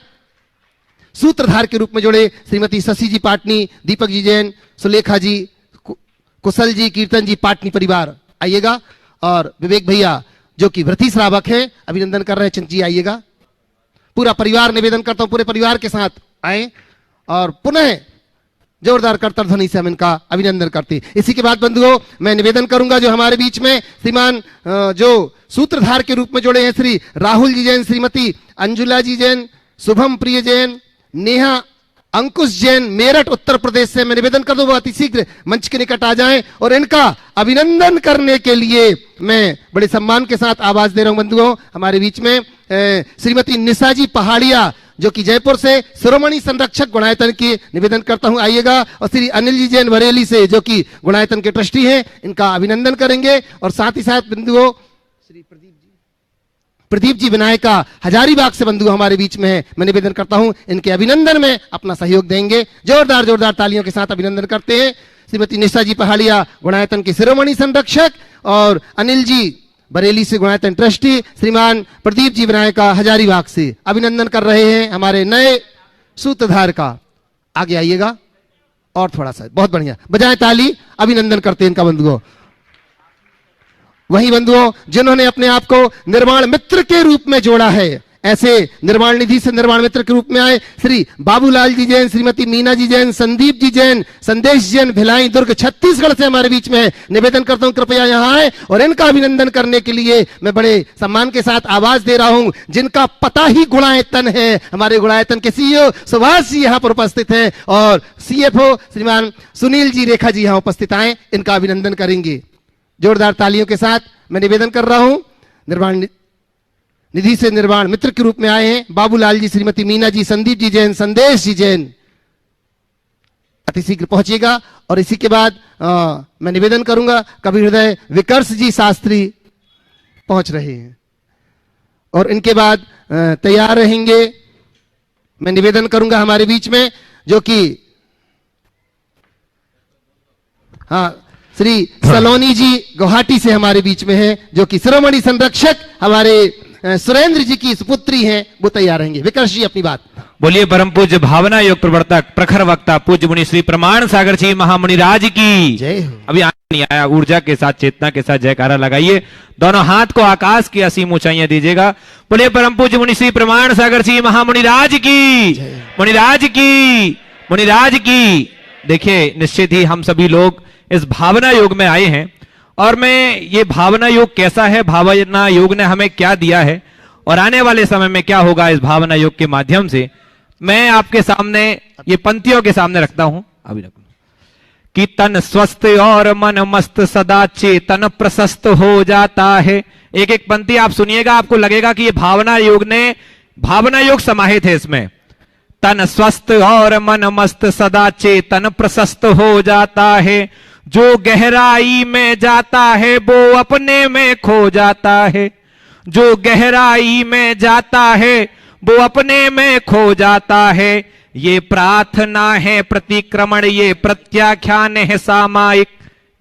सूत्रधार के रूप में जुड़े श्रीमती शशि जी पाटनी, दीपक जी जैन, सुलेखा जी, कुशल जी, कीर्तन जी पाटनी परिवार आइएगा। और विवेक भैया जो कि व्रती श्रावक हैं, अभिनंदन कर रहे हैं। चंद जी आइएगा। पूरा परिवार, निवेदन करता हूं पूरे परिवार के साथ आए और पुनः जोरदार करताल ध्वनि से हम इनका अभिनंदन करते हैं। इसी के बाद बंधुओं, मैं निवेदन करूंगा जो हमारे बीच में श्रीमान जो सूत्रधार के रूप में जुड़े हैं, श्री राहुल जी जैन, श्रीमती अंजुला जी जैन, शुभम प्रिय जैन, नेहा अंकुश जैन, मेरठ उत्तर प्रदेश से। मैं निवेदन कर दूं वो अति शीघ्र मंच के निकट आ जाएं और इनका अभिनंदन करने के लिए मैं बड़े सम्मान के साथ आवाज दे रहा हूं। बंधुओं, हमारे बीच में श्रीमती निशा जी पहाड़िया जो कि जयपुर से शिरोमणि संरक्षक गुणायतन की, निवेदन करता हूं आइएगा। और श्री अनिल जी जैन बरेली से जो कि गुणायतन के ट्रस्टी हैं, इनका अभिनंदन करेंगे। और साथ ही साथ बंधुओं श्री प्रदीप जी विनायका हजारीबाग से बंधु हमारे बीच में है। मैं निवेदन करता हूं इनके अभिनंदन में अपना सहयोग देंगे। जोरदार तालियों के साथ अभिनंदन करते हैं। श्रीमती निशा जी पहाड़िया गुणायतन के शिरोमणि संरक्षक और अनिल जी बरेली से गुणायतन ट्रस्टी, श्रीमान प्रदीप जी विनायका हजारीबाग से अभिनंदन कर रहे हैं हमारे नए सूत्रधार का। आगे आइएगा और थोड़ा सा, बहुत बढ़िया, बजाय ताली, अभिनंदन करते हैं इनका बंधुओं। वही बंधुओं जिन्होंने अपने आप को निर्वाण मित्र के रूप में जोड़ा है, ऐसे निर्वाण निधि से निर्वाण मित्र के रूप में आए श्री बाबूलाल जी जैन, श्रीमती मीना जी जैन, संदीप जी जैन, संदेश जैन, भिलाई दुर्ग छत्तीसगढ़ से हमारे बीच में है। निवेदन करता हूं कृपया यहां आए और इनका अभिनंदन करने के लिए मैं बड़े सम्मान के साथ आवाज दे रहा हूं, जिनका पता ही गुणायतन है। हमारे गुणायतन के सीईओ सुभाष जी यहां पर उपस्थित हैं और सीएफओ श्रीमान सुनील जी रेखा जी यहां उपस्थित आए, इनका अभिनंदन करेंगे जोरदार तालियों के साथ। मैं निवेदन कर रहा हूं, निर्वाण निधि से निर्वाण मित्र के रूप में आए हैं बाबूलाल जी, श्रीमती मीना जी, संदीप जी जैन, संदेश जी जैन, अति शीघ्र पहुंचेगा। और इसी के बाद मैं निवेदन करूंगा कवि हृदय विकर्ष जी शास्त्री पहुंच रहे हैं और इनके बाद तैयार रहेंगे। मैं निवेदन करूंगा हमारे बीच में जो कि श्री सलोनी जी गुवाहाटी से हमारे बीच में है, जो कि शिरोमणि संरक्षक हमारे सुरेंद्र जी की सुपुत्री हैं, वो तैयार रहेंगे। विकर्ष जी अपनी बात। बोलिए परम पूज्य भावना योग प्रवर्तक प्रखर वक्ता पूज्य मुनि श्री प्रमाण सागर जी महामुनि राज की जय हो। अभी आने नहीं आया, ऊर्जा के साथ चेतना के साथ जयकारा लगाइए, दोनों हाथ को आकाश की असीम ऊंचाइयां दीजिएगा। बोलिए परम पूज्य मुनि श्री प्रमाण सागर जी महामुनि राज की, मुनिराज की, मुनिराज की। देखिए निश्चित ही हम सभी लोग इस भावना योग में आए हैं, और मैं ये भावना योग कैसा है, भावना योग ने हमें क्या दिया है और आने वाले समय में क्या होगा इस भावना योग के माध्यम से, मैं आपके सामने ये पंक्तियों के सामने रखता हूं। अभी रख कि तन स्वस्थ और मन मस्त सदा चेतन प्रशस्त हो जाता है। एक एक पंक्ति आप सुनिएगा, आपको लगेगा कि ये भावना योग समाहित है इसमें। तन स्वस्थ और मन मस्त सदा चेतन प्रशस्त हो जाता है, जो गहराई में जाता है वो अपने में खो जाता है, जो गहराई में जाता है वो अपने में खो जाता है। ये प्रार्थना है प्रतिक्रमण, ये प्रत्याख्यान है सामायिक।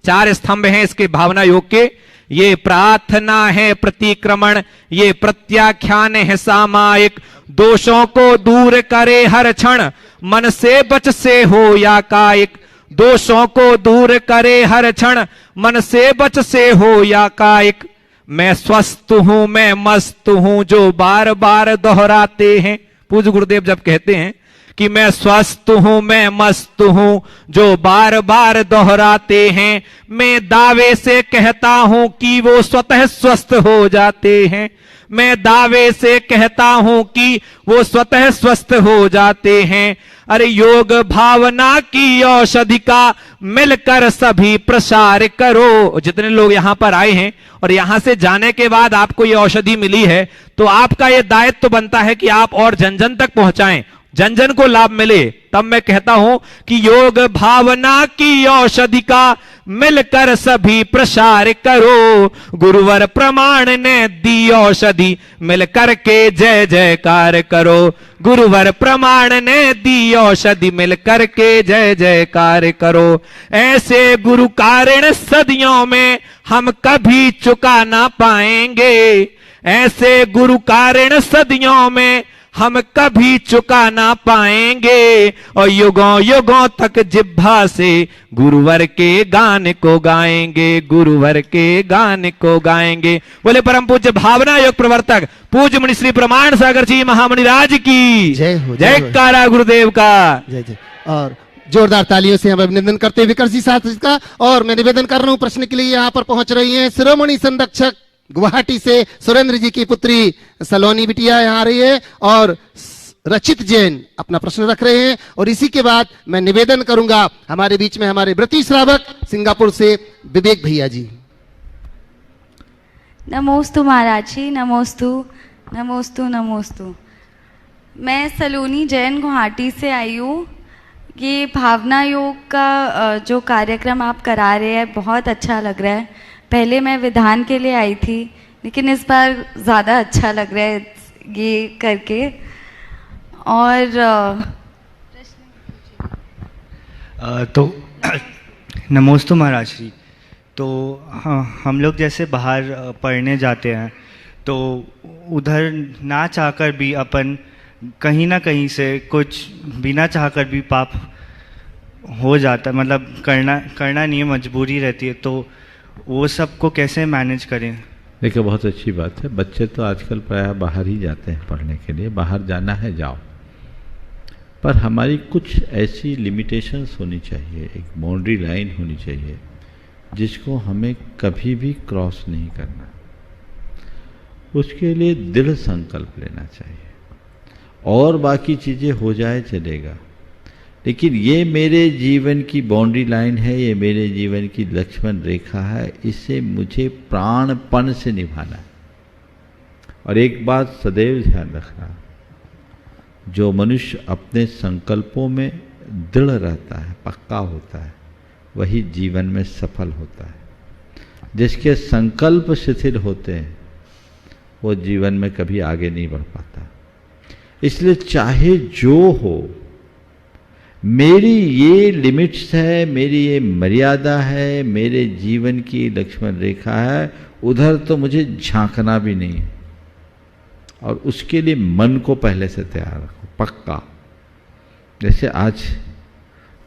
4 स्तंभ हैं इसके भावना योग के। ये प्रार्थना है प्रतिक्रमण, ये प्रत्याख्यान है सामायिक। दोषों को दूर करे हर क्षण, मन से बच से हो या कायिक। दोषों को दूर करे हर क्षण, मन से बच से हो या कायिक। मैं स्वस्थ हूं, मैं मस्त हूं, जो बार बार दोहराते हैं। पूज्य गुरुदेव जब कहते हैं कि मैं स्वस्थ हूं, मैं मस्त हूं, जो बार बार दोहराते हैं, मैं दावे से कहता हूं कि वो स्वतः स्वस्थ हो जाते हैं। मैं दावे से कहता हूं कि वो स्वतः स्वस्थ हो जाते हैं। अरे योग भावना की औषधि का मिलकर सभी प्रसार करो। जितने लोग यहां पर आए हैं और यहां से जाने के बाद आपको ये औषधि मिली है, तो आपका ये दायित्व तो बनता है कि आप और जन जन तक पहुंचाएं, जन जन को लाभ मिले। तब मैं कहता हूं कि योग भावना की औषधि का मिलकर सभी प्रसार करो। गुरुवर प्रमाण ने दी औषधि, मिलकर के जय जयकार करो। गुरुवर प्रमाण ने दी औषधि, मिलकर के जय जयकार करो। ऐसे गुरु कारण सदियों में हम कभी चुका ना पाएंगे। ऐसे गुरु कारण सदियों में हम कभी चुका ना पाएंगे, और युगों युगों तक जिह्वा से गुरुवर के गान को गाएंगे, गुरुवर के गान को गाएंगे। बोले परम पूज्य भावना योग प्रवर्तक पूज्य मुनि श्री प्रमाण सागर जी महामुनि राज की जय हो। जयकारा गुरुदेव का जय जय। और जोरदार तालियों से हम अभिनंदन करते हैं विकर्ष जी साथ का। और मैं निवेदन कर रहा हूं, प्रश्न के लिए यहाँ पर पहुंच रही है शिरोमणि संरक्षक गुवाहाटी से सुरेंद्र जी की पुत्री सलोनी बिटिया यहाँ आ रही है, और रचित जैन अपना प्रश्न रख रहे हैं। और इसी के बाद मैं निवेदन करूंगा हमारे बीच में हमारे व्रती श्रावक सिंगापुर से विवेक भैया जी। नमोस्तु महाराज जी, नमोस्तु नमोस्तु नमोस्तु। मैं सलोनी जैन गुवाहाटी से आई हूँ। ये भावना योग का जो कार्यक्रम आप करा रहे हैं बहुत अच्छा लग रहा है। पहले मैं विधान के लिए आई थी, लेकिन इस बार ज़्यादा अच्छा लग रहा है ये करके। और तो नमोस्तु महाराज जी। तो हम लोग जैसे बाहर पढ़ने जाते हैं, तो उधर ना चाहकर भी अपन कहीं ना कहीं से कुछ बिना चाहकर भी पाप हो जाता है, मतलब करना नहीं है, मजबूरी रहती है। तो वो सब को कैसे मैनेज करें? देखिए बहुत अच्छी बात है। बच्चे तो आजकल प्रायः बाहर ही जाते हैं पढ़ने के लिए। बाहर जाना है जाओ, पर हमारी कुछ ऐसी लिमिटेशंस होनी चाहिए, एक बाउंड्री लाइन होनी चाहिए जिसको हमें कभी भी क्रॉस नहीं करना। उसके लिए दृढ़ संकल्प लेना चाहिए, और बाकी चीज़ें हो जाए चलेगा, लेकिन ये मेरे जीवन की बाउंड्री लाइन है, ये मेरे जीवन की लक्ष्मण रेखा है, इसे मुझे प्राणपण से निभाना है। और एक बात सदैव ध्यान रखना, जो मनुष्य अपने संकल्पों में दृढ़ रहता है, पक्का होता है, वही जीवन में सफल होता है। जिसके संकल्प शिथिल होते हैं वो जीवन में कभी आगे नहीं बढ़ पाता। इसलिए चाहे जो हो, मेरी ये लिमिट्स है, मेरी ये मर्यादा है, मेरे जीवन की लक्ष्मण रेखा है, उधर तो मुझे झांकना भी नहीं है। और उसके लिए मन को पहले से तैयार रखो, पक्का। जैसे आज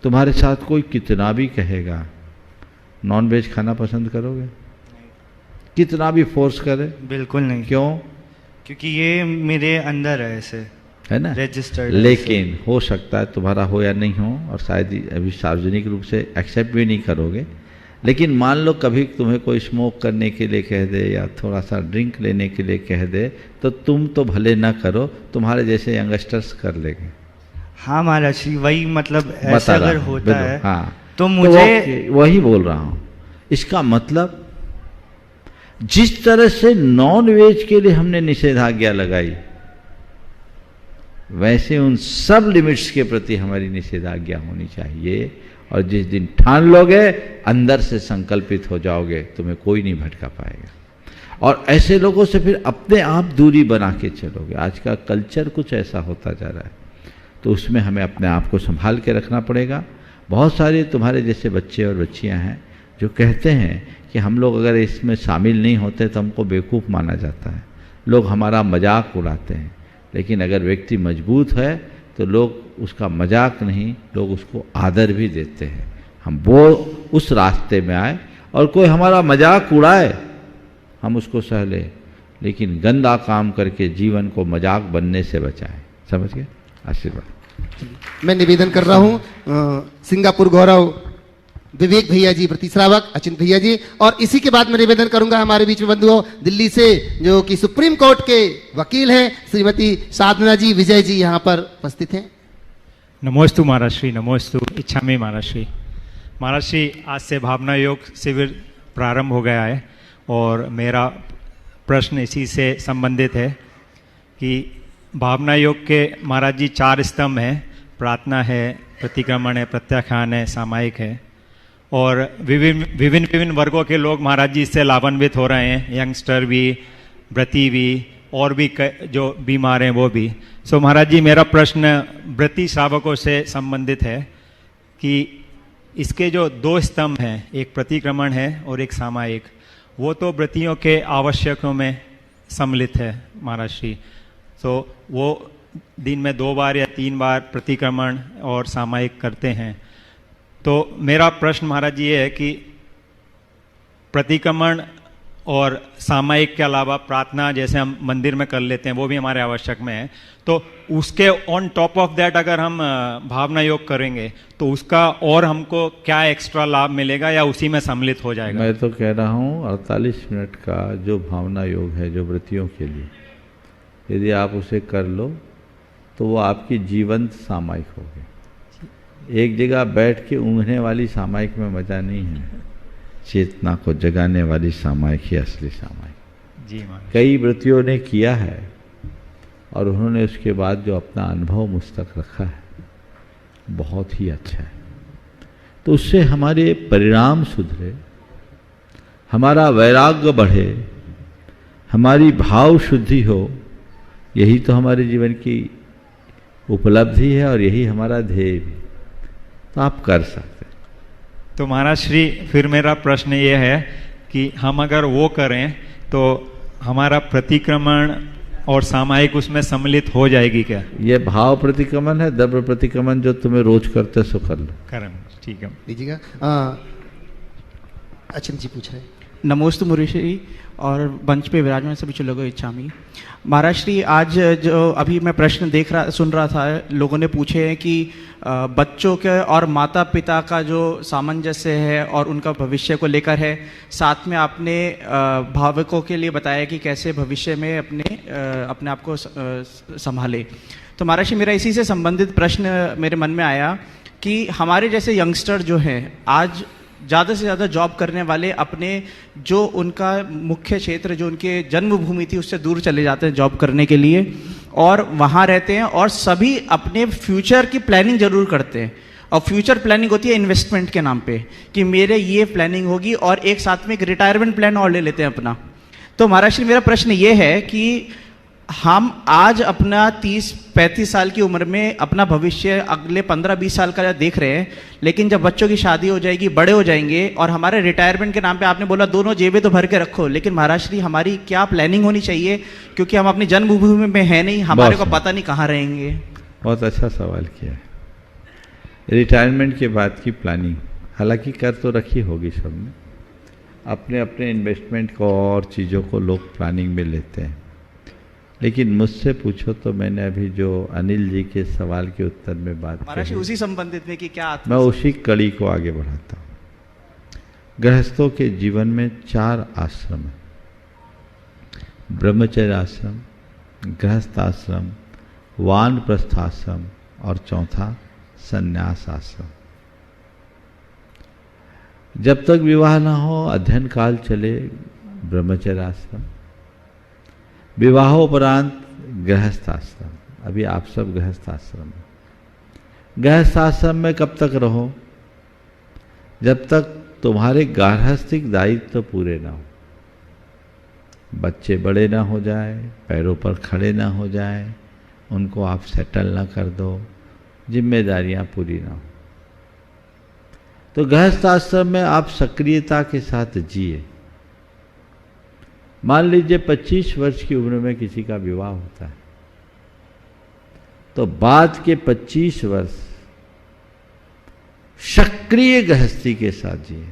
तुम्हारे साथ कोई कितना भी कहेगा नॉन वेज खाना पसंद करोगे? कितना भी फोर्स करे? बिल्कुल नहीं। क्यों? क्योंकि ये मेरे अंदर है, ऐसे है ना, रजिस्टर्ड। लेकिन हो सकता है तुम्हारा हो या नहीं हो, और शायद ही अभी सार्वजनिक रूप से एक्सेप्ट भी नहीं करोगे, लेकिन मान लो कभी तुम्हें कोई स्मोक करने के लिए कह दे या थोड़ा सा ड्रिंक लेने के लिए कह दे, तो तुम तो भले ना करो, तुम्हारे जैसे यंगस्टर्स कर लेंगे। हाँ महाराज जी, वही मतलब ऐसा अगर होता है हाँ, तो मुझे तो वही बोल रहा हूँ। इसका मतलब जिस तरह से नॉन वेज के लिए हमने निषेधाज्ञा लगाई, वैसे उन सब लिमिट्स के प्रति हमारी निषेधाज्ञा होनी चाहिए। और जिस दिन ठान लोगे, अंदर से संकल्पित हो जाओगे, तुम्हें कोई नहीं भटका पाएगा। और ऐसे लोगों से फिर अपने आप दूरी बना के चलोगे। आज का कल्चर कुछ ऐसा होता जा रहा है, तो उसमें हमें अपने आप को संभाल के रखना पड़ेगा। बहुत सारे तुम्हारे जैसे बच्चे और बच्चियां हैं जो कहते हैं कि हम लोग अगर इसमें शामिल नहीं होते तो हमको बेवकूफ़ माना जाता है, लोग हमारा मजाक उड़ाते हैं। लेकिन अगर व्यक्ति मजबूत है तो लोग उसका मजाक नहीं, लोग उसको आदर भी देते हैं। हम वो उस रास्ते में आए, और कोई हमारा मजाक उड़ाए हम उसको सह लें, लेकिन गंदा काम करके जीवन को मजाक बनने से बचाएं। समझ गए? आशीर्वाद। मैं निवेदन कर रहा हूं सिंगापुर गौरव विवेक भैया जी, प्रतिश्रावक अचिंत भैया जी, और इसी के बाद मैं निवेदन करूंगा हमारे बीच में बंधुओं दिल्ली से जो कि सुप्रीम कोर्ट के वकील हैं श्रीमती साधना जी विजय जी यहाँ पर उपस्थित हैं। नमोस्तु महाराज श्री, नमोस्तु इच्छामि महाराज श्री। महाराज श्री, आज से भावना योग शिविर प्रारंभ हो गया है, और मेरा प्रश्न इसी से संबंधित है कि भावना योग के महाराज जी 4 स्तंभ हैं, प्रार्थना है, प्रतिक्रमण है, प्रत्याख्यान है, सामायिक है, और विभिन्न वर्गों के लोग महाराज जी इससे लाभान्वित हो रहे हैं, यंगस्टर भी, व्रती भी, और भी जो बीमार हैं वो भी। सो महाराज जी, मेरा प्रश्न व्रती श्रावकों से संबंधित है कि इसके जो 2 स्तंभ हैं, एक प्रतिक्रमण है और एक सामायिक, वो तो व्रतियों के आवश्यकों में सम्मिलित है महाराज श्री। तो वो दिन में 2 बार या 3 बार प्रतिक्रमण और सामायिक करते हैं। तो मेरा प्रश्न महाराज जी ये है कि प्रतिक्रमण और सामायिक के अलावा प्रार्थना जैसे हम मंदिर में कर लेते हैं, वो भी हमारे आवश्यक में है, तो उसके ऑन टॉप ऑफ दैट अगर हम भावना योग करेंगे तो उसका और हमको क्या एक्स्ट्रा लाभ मिलेगा, या उसी में सम्मिलित हो जाएगा? मैं तो कह रहा हूँ 48 मिनट का जो भावना योग है जो व्रतियों के लिए, यदि आप उसे कर लो तो वो आपकी जीवंत सामायिक होगी। एक जगह बैठ के ऊँघने वाली सामायिक में मजा नहीं है, चेतना को जगाने वाली सामायिक ही असली सामायिक। जी कई व्रतियों ने किया है और उन्होंने उसके बाद जो अपना अनुभव मुझ तक रखा है बहुत ही अच्छा है। तो उससे हमारे परिणाम सुधरे, हमारा वैराग्य बढ़े, हमारी भाव शुद्धि हो, यही तो हमारे जीवन की उपलब्धि है और यही हमारा ध्येय भी। तो आप कर सकते। तो महाराज श्री, फिर मेरा प्रश्न ये है कि हम अगर वो करें तो हमारा प्रतिक्रमण और सामायिक उसमें सम्मिलित हो जाएगी क्या? ये भाव प्रतिक्रमण है, द्रव्य प्रतिक्रमण जो तुम्हें रोज करते सो कर लो। करें, ठीक है। लीजिएगा। अचिंत जी पूछ रहे हैं। नमोस्तु मुरीश्वरी और मंच पे विराजमान सभी लोगों इच्छामी। महाराज श्री, आज जो अभी मैं प्रश्न सुन रहा था, लोगों ने पूछे हैं कि बच्चों के और माता पिता का जो सामंजस्य है और उनका भविष्य को लेकर है, साथ में आपने भावकों के लिए बताया कि कैसे भविष्य में अपने आप को संभाले। तो महाराज श्री, मेरा इसी से संबंधित प्रश्न मेरे मन में आया कि हमारे जैसे यंगस्टर जो हैं आज ज़्यादा से ज़्यादा जॉब करने वाले अपने जो उनका मुख्य क्षेत्र जो उनके जन्मभूमि थी उससे दूर चले जाते हैं जॉब करने के लिए, और वहाँ रहते हैं, और सभी अपने फ्यूचर की प्लानिंग जरूर करते हैं। और फ्यूचर प्लानिंग होती है इन्वेस्टमेंट के नाम पे कि मेरे ये प्लानिंग होगी, और एक साथ में एक रिटायरमेंट प्लान और ले लेते हैं अपना। तो महाराज श्री, मेरा प्रश्न ये है कि हम आज अपना 30-35 साल की उम्र में अपना भविष्य अगले 15-20 साल का देख रहे हैं, लेकिन जब बच्चों की शादी हो जाएगी, बड़े हो जाएंगे, और हमारे रिटायरमेंट के नाम पे आपने बोला दोनों जेबें तो भर के रखो, लेकिन महाराज श्री हमारी क्या प्लानिंग होनी चाहिए, क्योंकि हम अपनी जन्मभूमि में है नहीं, हमारे को पता नहीं कहाँ रहेंगे। बहुत अच्छा सवाल किया है। रिटायरमेंट के बाद की प्लानिंग हालांकि कर तो रखी होगी सबने, अपने अपने इन्वेस्टमेंट को और चीज़ों को लोग प्लानिंग में लेते हैं, लेकिन मुझसे पूछो तो मैंने अभी जो अनिल जी के सवाल के उत्तर में बात महाराज की, उसी संबंधित में कि क्या मैं उसी कड़ी को आगे बढ़ाता हूँ। गृहस्थों के जीवन में 4 आश्रम हैं, ब्रह्मचर्य आश्रम, गृहस्थ आश्रम, वानप्रस्थ आश्रम और चौथा संन्यास आश्रम। जब तक विवाह ना हो अध्ययन काल चले ब्रह्मचर्य आश्रम, विवाहोपरांत गृहस्थ आश्रम। अभी आप सब गृहस्थ आश्रम में, गृहस्थ आश्रम में कब तक रहो? जब तक तुम्हारे गार्हस्थ्यिक दायित्व पूरे ना हो, बच्चे बड़े ना हो जाए, पैरों पर खड़े ना हो जाए, उनको आप सेटल ना कर दो, जिम्मेदारियां पूरी ना हो। तो गृहस्थ आश्रम में आप सक्रियता के साथ जिए। मान लीजिए 25 वर्ष की उम्र में किसी का विवाह होता है, तो बाद के 25 वर्ष सक्रिय गृहस्थी के साथ जिए।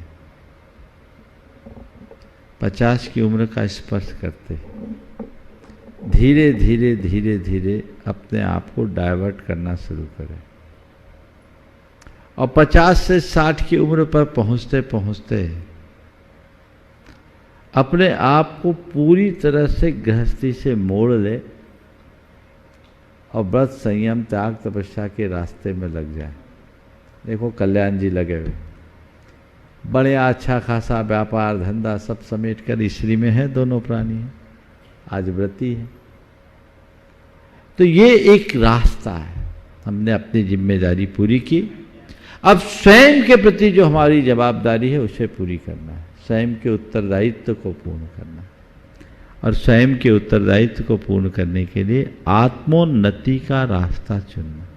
50 की उम्र का स्पर्श करते धीरे धीरे धीरे धीरे अपने आप को डाइवर्ट करना शुरू करें, और 50 से 60 की उम्र पर पहुंचते पहुंचते अपने आप को पूरी तरह से गृहस्थी से मोड़ ले और व्रत संयम त्याग तपस्या के रास्ते में लग जाए। देखो कल्याण जी लगे हुए, बड़े अच्छा खासा व्यापार धंधा सब समेट कर स्त्री में है, दोनों प्राणी हैं, आज व्रती है। तो ये एक रास्ता है, हमने अपनी जिम्मेदारी पूरी की। अब स्वयं के प्रति जो हमारी जवाबदारी है उसे पूरी करना है, स्वयं के उत्तरदायित्व को पूर्ण करना है, और स्वयं के उत्तरदायित्व को पूर्ण करने के लिए आत्मोन्नति का रास्ता चुनना।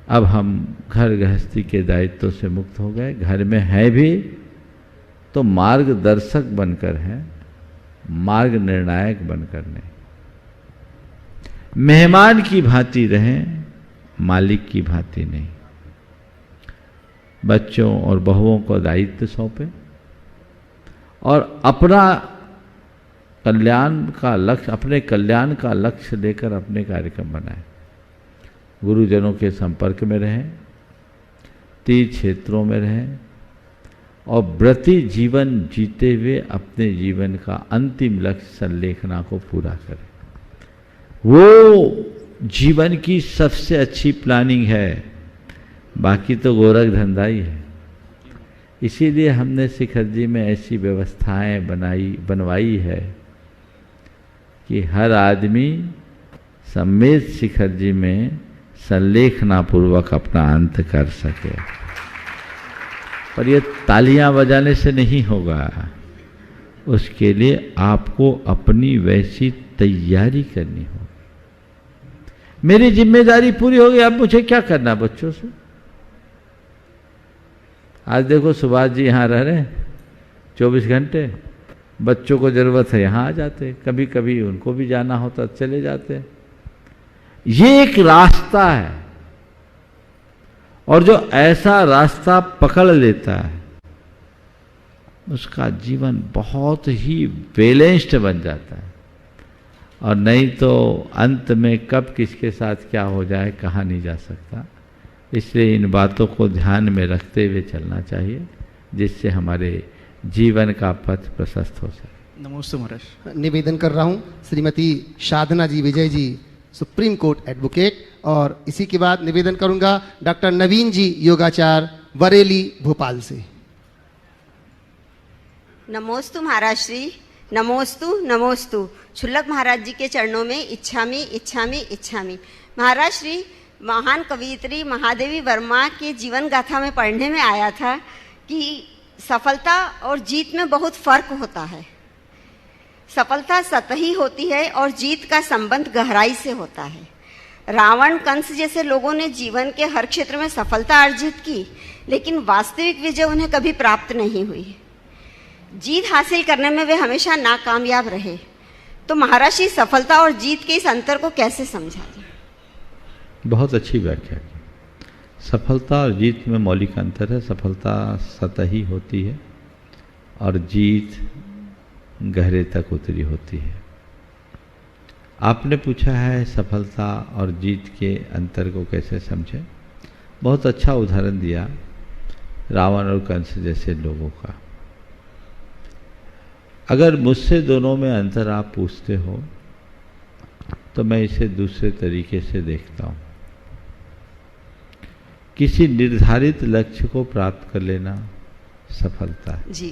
अब हम घर गृहस्थी के दायित्व से मुक्त हो गए, घर में है भी तो मार्गदर्शक बनकर हैं, मार्ग निर्णायक बनकर नहीं। मेहमान की भांति रहें, मालिक की भांति नहीं। बच्चों और बहुओं को दायित्व सौंपें और अपना कल्याण का लक्ष्य, अपने कल्याण का लक्ष्य लेकर अपने कार्यक्रम बनाएं। गुरुजनों के संपर्क में रहें, तीर्थ क्षेत्रों में रहें और व्रती जीवन जीते हुए अपने जीवन का अंतिम लक्ष्य संलेखना को पूरा करें। वो जीवन की सबसे अच्छी प्लानिंग है, बाकी तो गोरख धंधा ही है। इसीलिए हमने शिखर जी में ऐसी व्यवस्थाएं बनवाई है कि हर आदमी सम्मेत शिखर जी में संलेखना पूर्वक अपना अंत कर सके। पर यह तालियां बजाने से नहीं होगा, उसके लिए आपको अपनी वैसी तैयारी करनी होगी। मेरी जिम्मेदारी पूरी हो गई, अब मुझे क्या करना बच्चों से? आज देखो सुभाष जी यहाँ रह रहे हैं 24 घंटे, बच्चों को जरूरत है यहाँ आ जाते, कभी कभी उनको भी जाना होता चले जाते। ये एक रास्ता है, और जो ऐसा रास्ता पकड़ लेता है उसका जीवन बहुत ही बैलेंस्ड बन जाता है, और नहीं तो अंत में कब किसके साथ क्या हो जाए कहा नहीं जा सकता। इसलिए इन बातों को ध्यान में रखते हुए चलना चाहिए, जिससे हमारे जीवन का पथ प्रशस्त हो सके। नमस्ते महाराज। निवेदन कर रहा हूँ श्रीमती साधना जी Vijay ji, supreme court advocate, और इसी के बाद निवेदन करूंगा डॉक्टर नवीन जी योगाचार्य बरेली भोपाल से। नमोस्तु महाराज श्री, नमोस्तु नमोस्तु। क्षुल्लक महाराज जी के चरणों में इच्छामि इच्छामि इच्छामि। महाराज श्री, महान कवयित्री महादेवी वर्मा के जीवन गाथा में पढ़ने में आया था कि सफलता और जीत में बहुत फर्क होता है। सफलता सतही होती है और जीत का संबंध गहराई से होता है। रावण, कंस जैसे लोगों ने जीवन के हर क्षेत्र में सफलता अर्जित की, लेकिन वास्तविक विजय उन्हें कभी प्राप्त नहीं हुई। जीत हासिल करने में वे हमेशा नाकामयाब रहे। तो महाराज जी, सफलता और जीत के इस अंतर को कैसे समझा जाए? बहुत अच्छी व्याख्या की। सफलता और जीत में मौलिक अंतर है। सफलता सतही होती है और जीत गहरे तक उतरी होती है। आपने पूछा है सफलता और जीत के अंतर को कैसे समझें। बहुत अच्छा उदाहरण दिया रावण और कंस जैसे लोगों का। अगर मुझसे दोनों में अंतर आप पूछते हो तो मैं इसे दूसरे तरीके से देखता हूँ। किसी निर्धारित लक्ष्य को प्राप्त कर लेना सफलता है जी।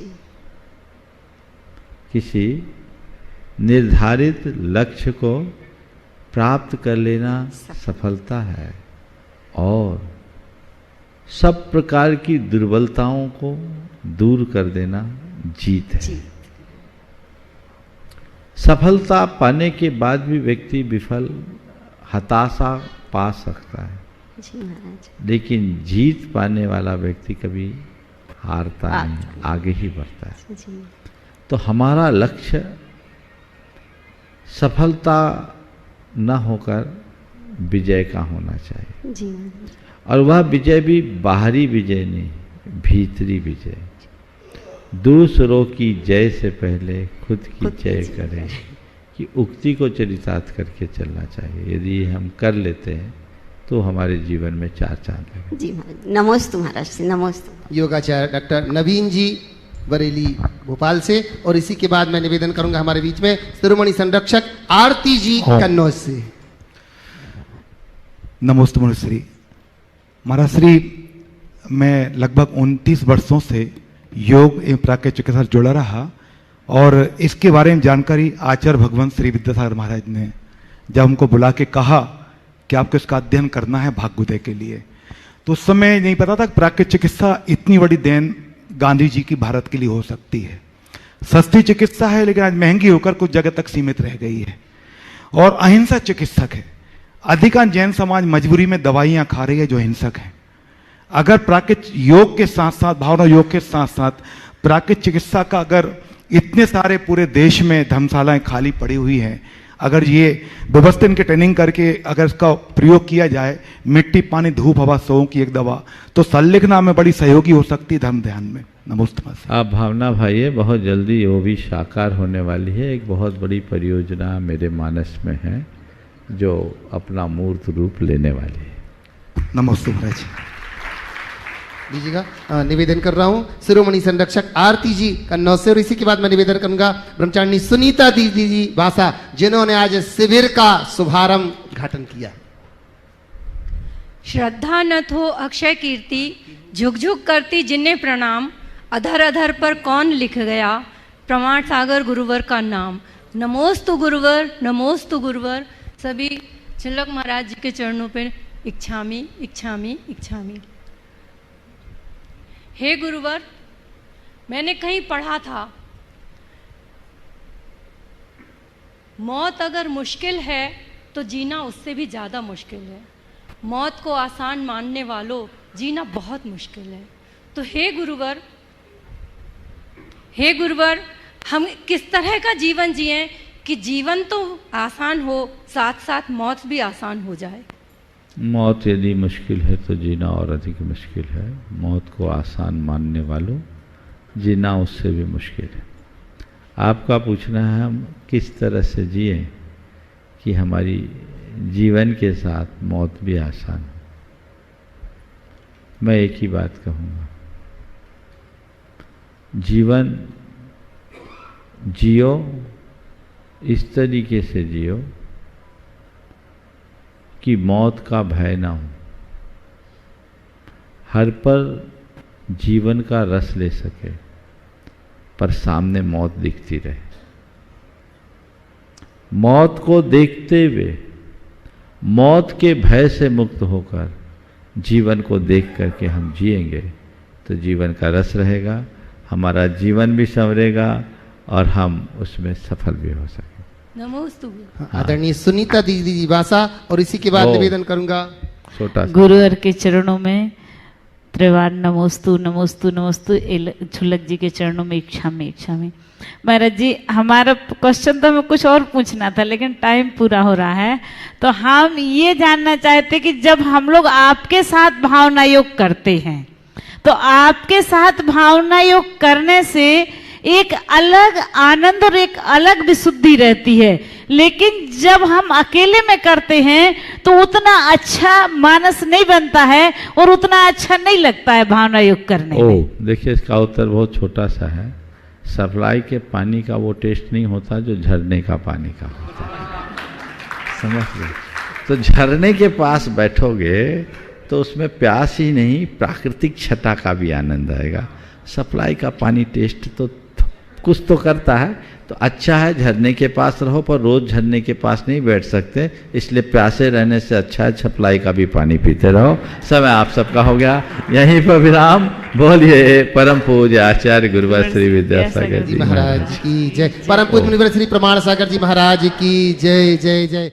किसी निर्धारित लक्ष्य को प्राप्त कर लेना सफलता है और सब प्रकार की दुर्बलताओं को दूर कर देना जीत है। सफलता पाने के बाद भी व्यक्ति विफल, हताशा पा सकता है, लेकिन जीत पाने वाला व्यक्ति कभी हारता नहीं, आगे ही बढ़ता है। तो हमारा लक्ष्य सफलता न होकर विजय का होना चाहिए, और वह विजय भी बाहरी विजय नहीं, भीतरी विजय। दूसरों की जय से पहले खुद की जय करें कि उक्ति को चरितार्थ करके चलना चाहिए। यदि हम कर लेते हैं तो हमारे जीवन में चार चांद लगे। जी महाराज, नमोस्तु महाराज जी, नमोस्तु। योगाचार्य डॉक्टर नवीन जी बरेली भोपाल से, और इसी के बाद मैं निवेदन करूंगा हमारे बीच में शिरोमणि संरक्षक आरती जी कन्नौज से। नमोस्तु मनुश्री। महाराज श्री, मैं लगभग 29 वर्षों से योग एवं प्राकृतिक चिकित्सा जुड़ा रहा, और इसके बारे में जानकारी आचार्य भगवंत श्री विद्यासागर महाराज ने जब हमको बुला के कहा कि आपको इसका अध्ययन करना है भाग्योदय के लिए, तो उस समय नहीं पता था कि प्राकृतिक चिकित्सा इतनी बड़ी देन गांधी जी की भारत के लिए हो सकती है। सस्ती चिकित्सा है लेकिन आज महंगी होकर कुछ जगह तक सीमित रह गई है, और अहिंसक चिकित्सक है। अधिकांश जैन समाज मजबूरी में दवाइयां खा रही है जो हिंसक है। अगर प्राकृतिक योग के साथ साथ, भावना योग के साथ साथ प्राकृतिक चिकित्सा का, अगर इतने सारे पूरे देश में धर्मशालाएं खाली पड़ी हुई हैं, अगर ये व्यवस्था इनके ट्रेनिंग करके अगर इसका प्रयोग किया जाए, मिट्टी पानी धूप हवा सौ की एक दवा, तो संलेखना में बड़ी सहयोगी हो सकती है धर्म ध्यान में। नमस्ते। आप भावना भाई, बहुत जल्दी वो भी साकार होने वाली है। एक बहुत बड़ी परियोजना मेरे मानस में है जो अपना मूर्त रूप लेने वाली है। नमस्ते महाराज। लीजिएगा, निवेदन कर रहा हूं शिरोमणि संरक्षक आरती जी कन्नौज से, और इसी के बाद मैं निवेदन करूंगा ब्रह्मचारिणी सुनीता दीदी जी भाषा, जिन्होंने आज शिविर का शुभारंभ उद्घाटन किया। श्रद्धा न थो अक्षय कीर्ति, झुक झुक करती जिन्हें प्रणाम, अधर अधर पर कौन लिख गया, प्रमाण सागर गुरुवर का नाम। नमोस्तु गुरुवर, नमोस्तु गुरुवर। सभी छिल्लक महाराज जी के चरणों पर इच्छामी इच्छामी इच्छामी। हे गुरुवर, मैंने कहीं पढ़ा था, मौत अगर मुश्किल है तो जीना उससे भी ज़्यादा मुश्किल है। मौत को आसान मानने वालों, जीना बहुत मुश्किल है। तो हे गुरुवर, हम किस तरह का जीवन जिएं कि जीवन तो आसान हो, साथ साथ मौत भी आसान हो जाए। मौत यदि मुश्किल है तो जीना और अधिक मुश्किल है। मौत को आसान मानने वालों, जीना उससे भी मुश्किल है। आपका पूछना है हम किस तरह से जिए कि हमारी जीवन के साथ मौत भी आसान हो। मैं एक ही बात कहूँगा, जीवन जियो, इस तरीके से जियो कि मौत का भय ना हो, हर पल जीवन का रस ले सके, पर सामने मौत दिखती रहे। मौत को देखते हुए, मौत के भय से मुक्त होकर जीवन को देख करके हम जिएंगे तो जीवन का रस रहेगा, हमारा जीवन भी संवरेगा और हम उसमें सफल भी हो सकें। नमोस्तु। आदरणीय सुनीता दीदी भाषा, और इसी के बाद निवेदन करूंगा छोटा सा। गुरुवर के चरणों में त्रिवार नमोस्तु नमोस्तु नमोस्तु। छुल्लक जी के चरणों में इच्छा में महाराज जी, हमारा क्वेश्चन तो हमें कुछ और पूछना था लेकिन टाइम पूरा हो रहा है, तो हम ये जानना चाहते कि जब हम लोग आपके साथ भावना योग करते हैं तो आपके साथ भावना योग करने से एक अलग आनंद और एक अलग विशुद्धि रहती है, लेकिन जब हम अकेले में करते हैं तो उतना अच्छा मानस नहीं बनता है और उतना अच्छा नहीं लगता है भावना योग करने में। देखिए, इसका उत्तर बहुत छोटा सा है। सप्लाई के पानी का वो टेस्ट नहीं होता जो झरने का पानी का होता है, समझ लो। तो झरने के पास बैठोगे तो उसमें प्यास ही नहीं, प्राकृतिक छटा का भी आनंद आएगा। सप्लाई का पानी टेस्ट तो कुछ तो करता है, तो अच्छा है झरने के पास रहो, पर रोज झरने के पास नहीं बैठ सकते, इसलिए प्यासे रहने से अच्छा है सप्लाई का भी पानी पीते रहो। समय आप सबका हो गया, यहीं पर विराम। बोलिए परम पूज्य आचार्य गुरुवर श्री विद्यासागर जी महाराज की जय। परम पूज्य मुनिवर श्री प्रमाण सागर जी महाराज की जय जय जय।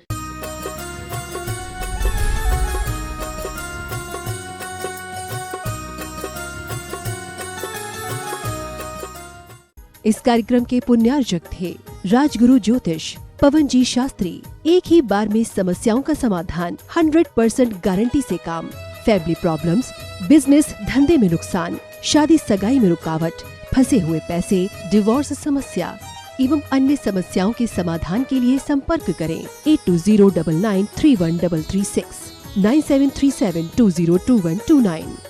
इस कार्यक्रम के पुण्यार्जक थे राजगुरु ज्योतिष पवन जी शास्त्री। एक ही बार में समस्याओं का समाधान, 100% गारंटी से काम। फैमिली प्रॉब्लम्स, बिजनेस धंधे में नुकसान, शादी सगाई में रुकावट, फंसे हुए पैसे, डिवोर्स समस्या एवं अन्य समस्याओं के समाधान के लिए संपर्क करें 8209931336 9737202129।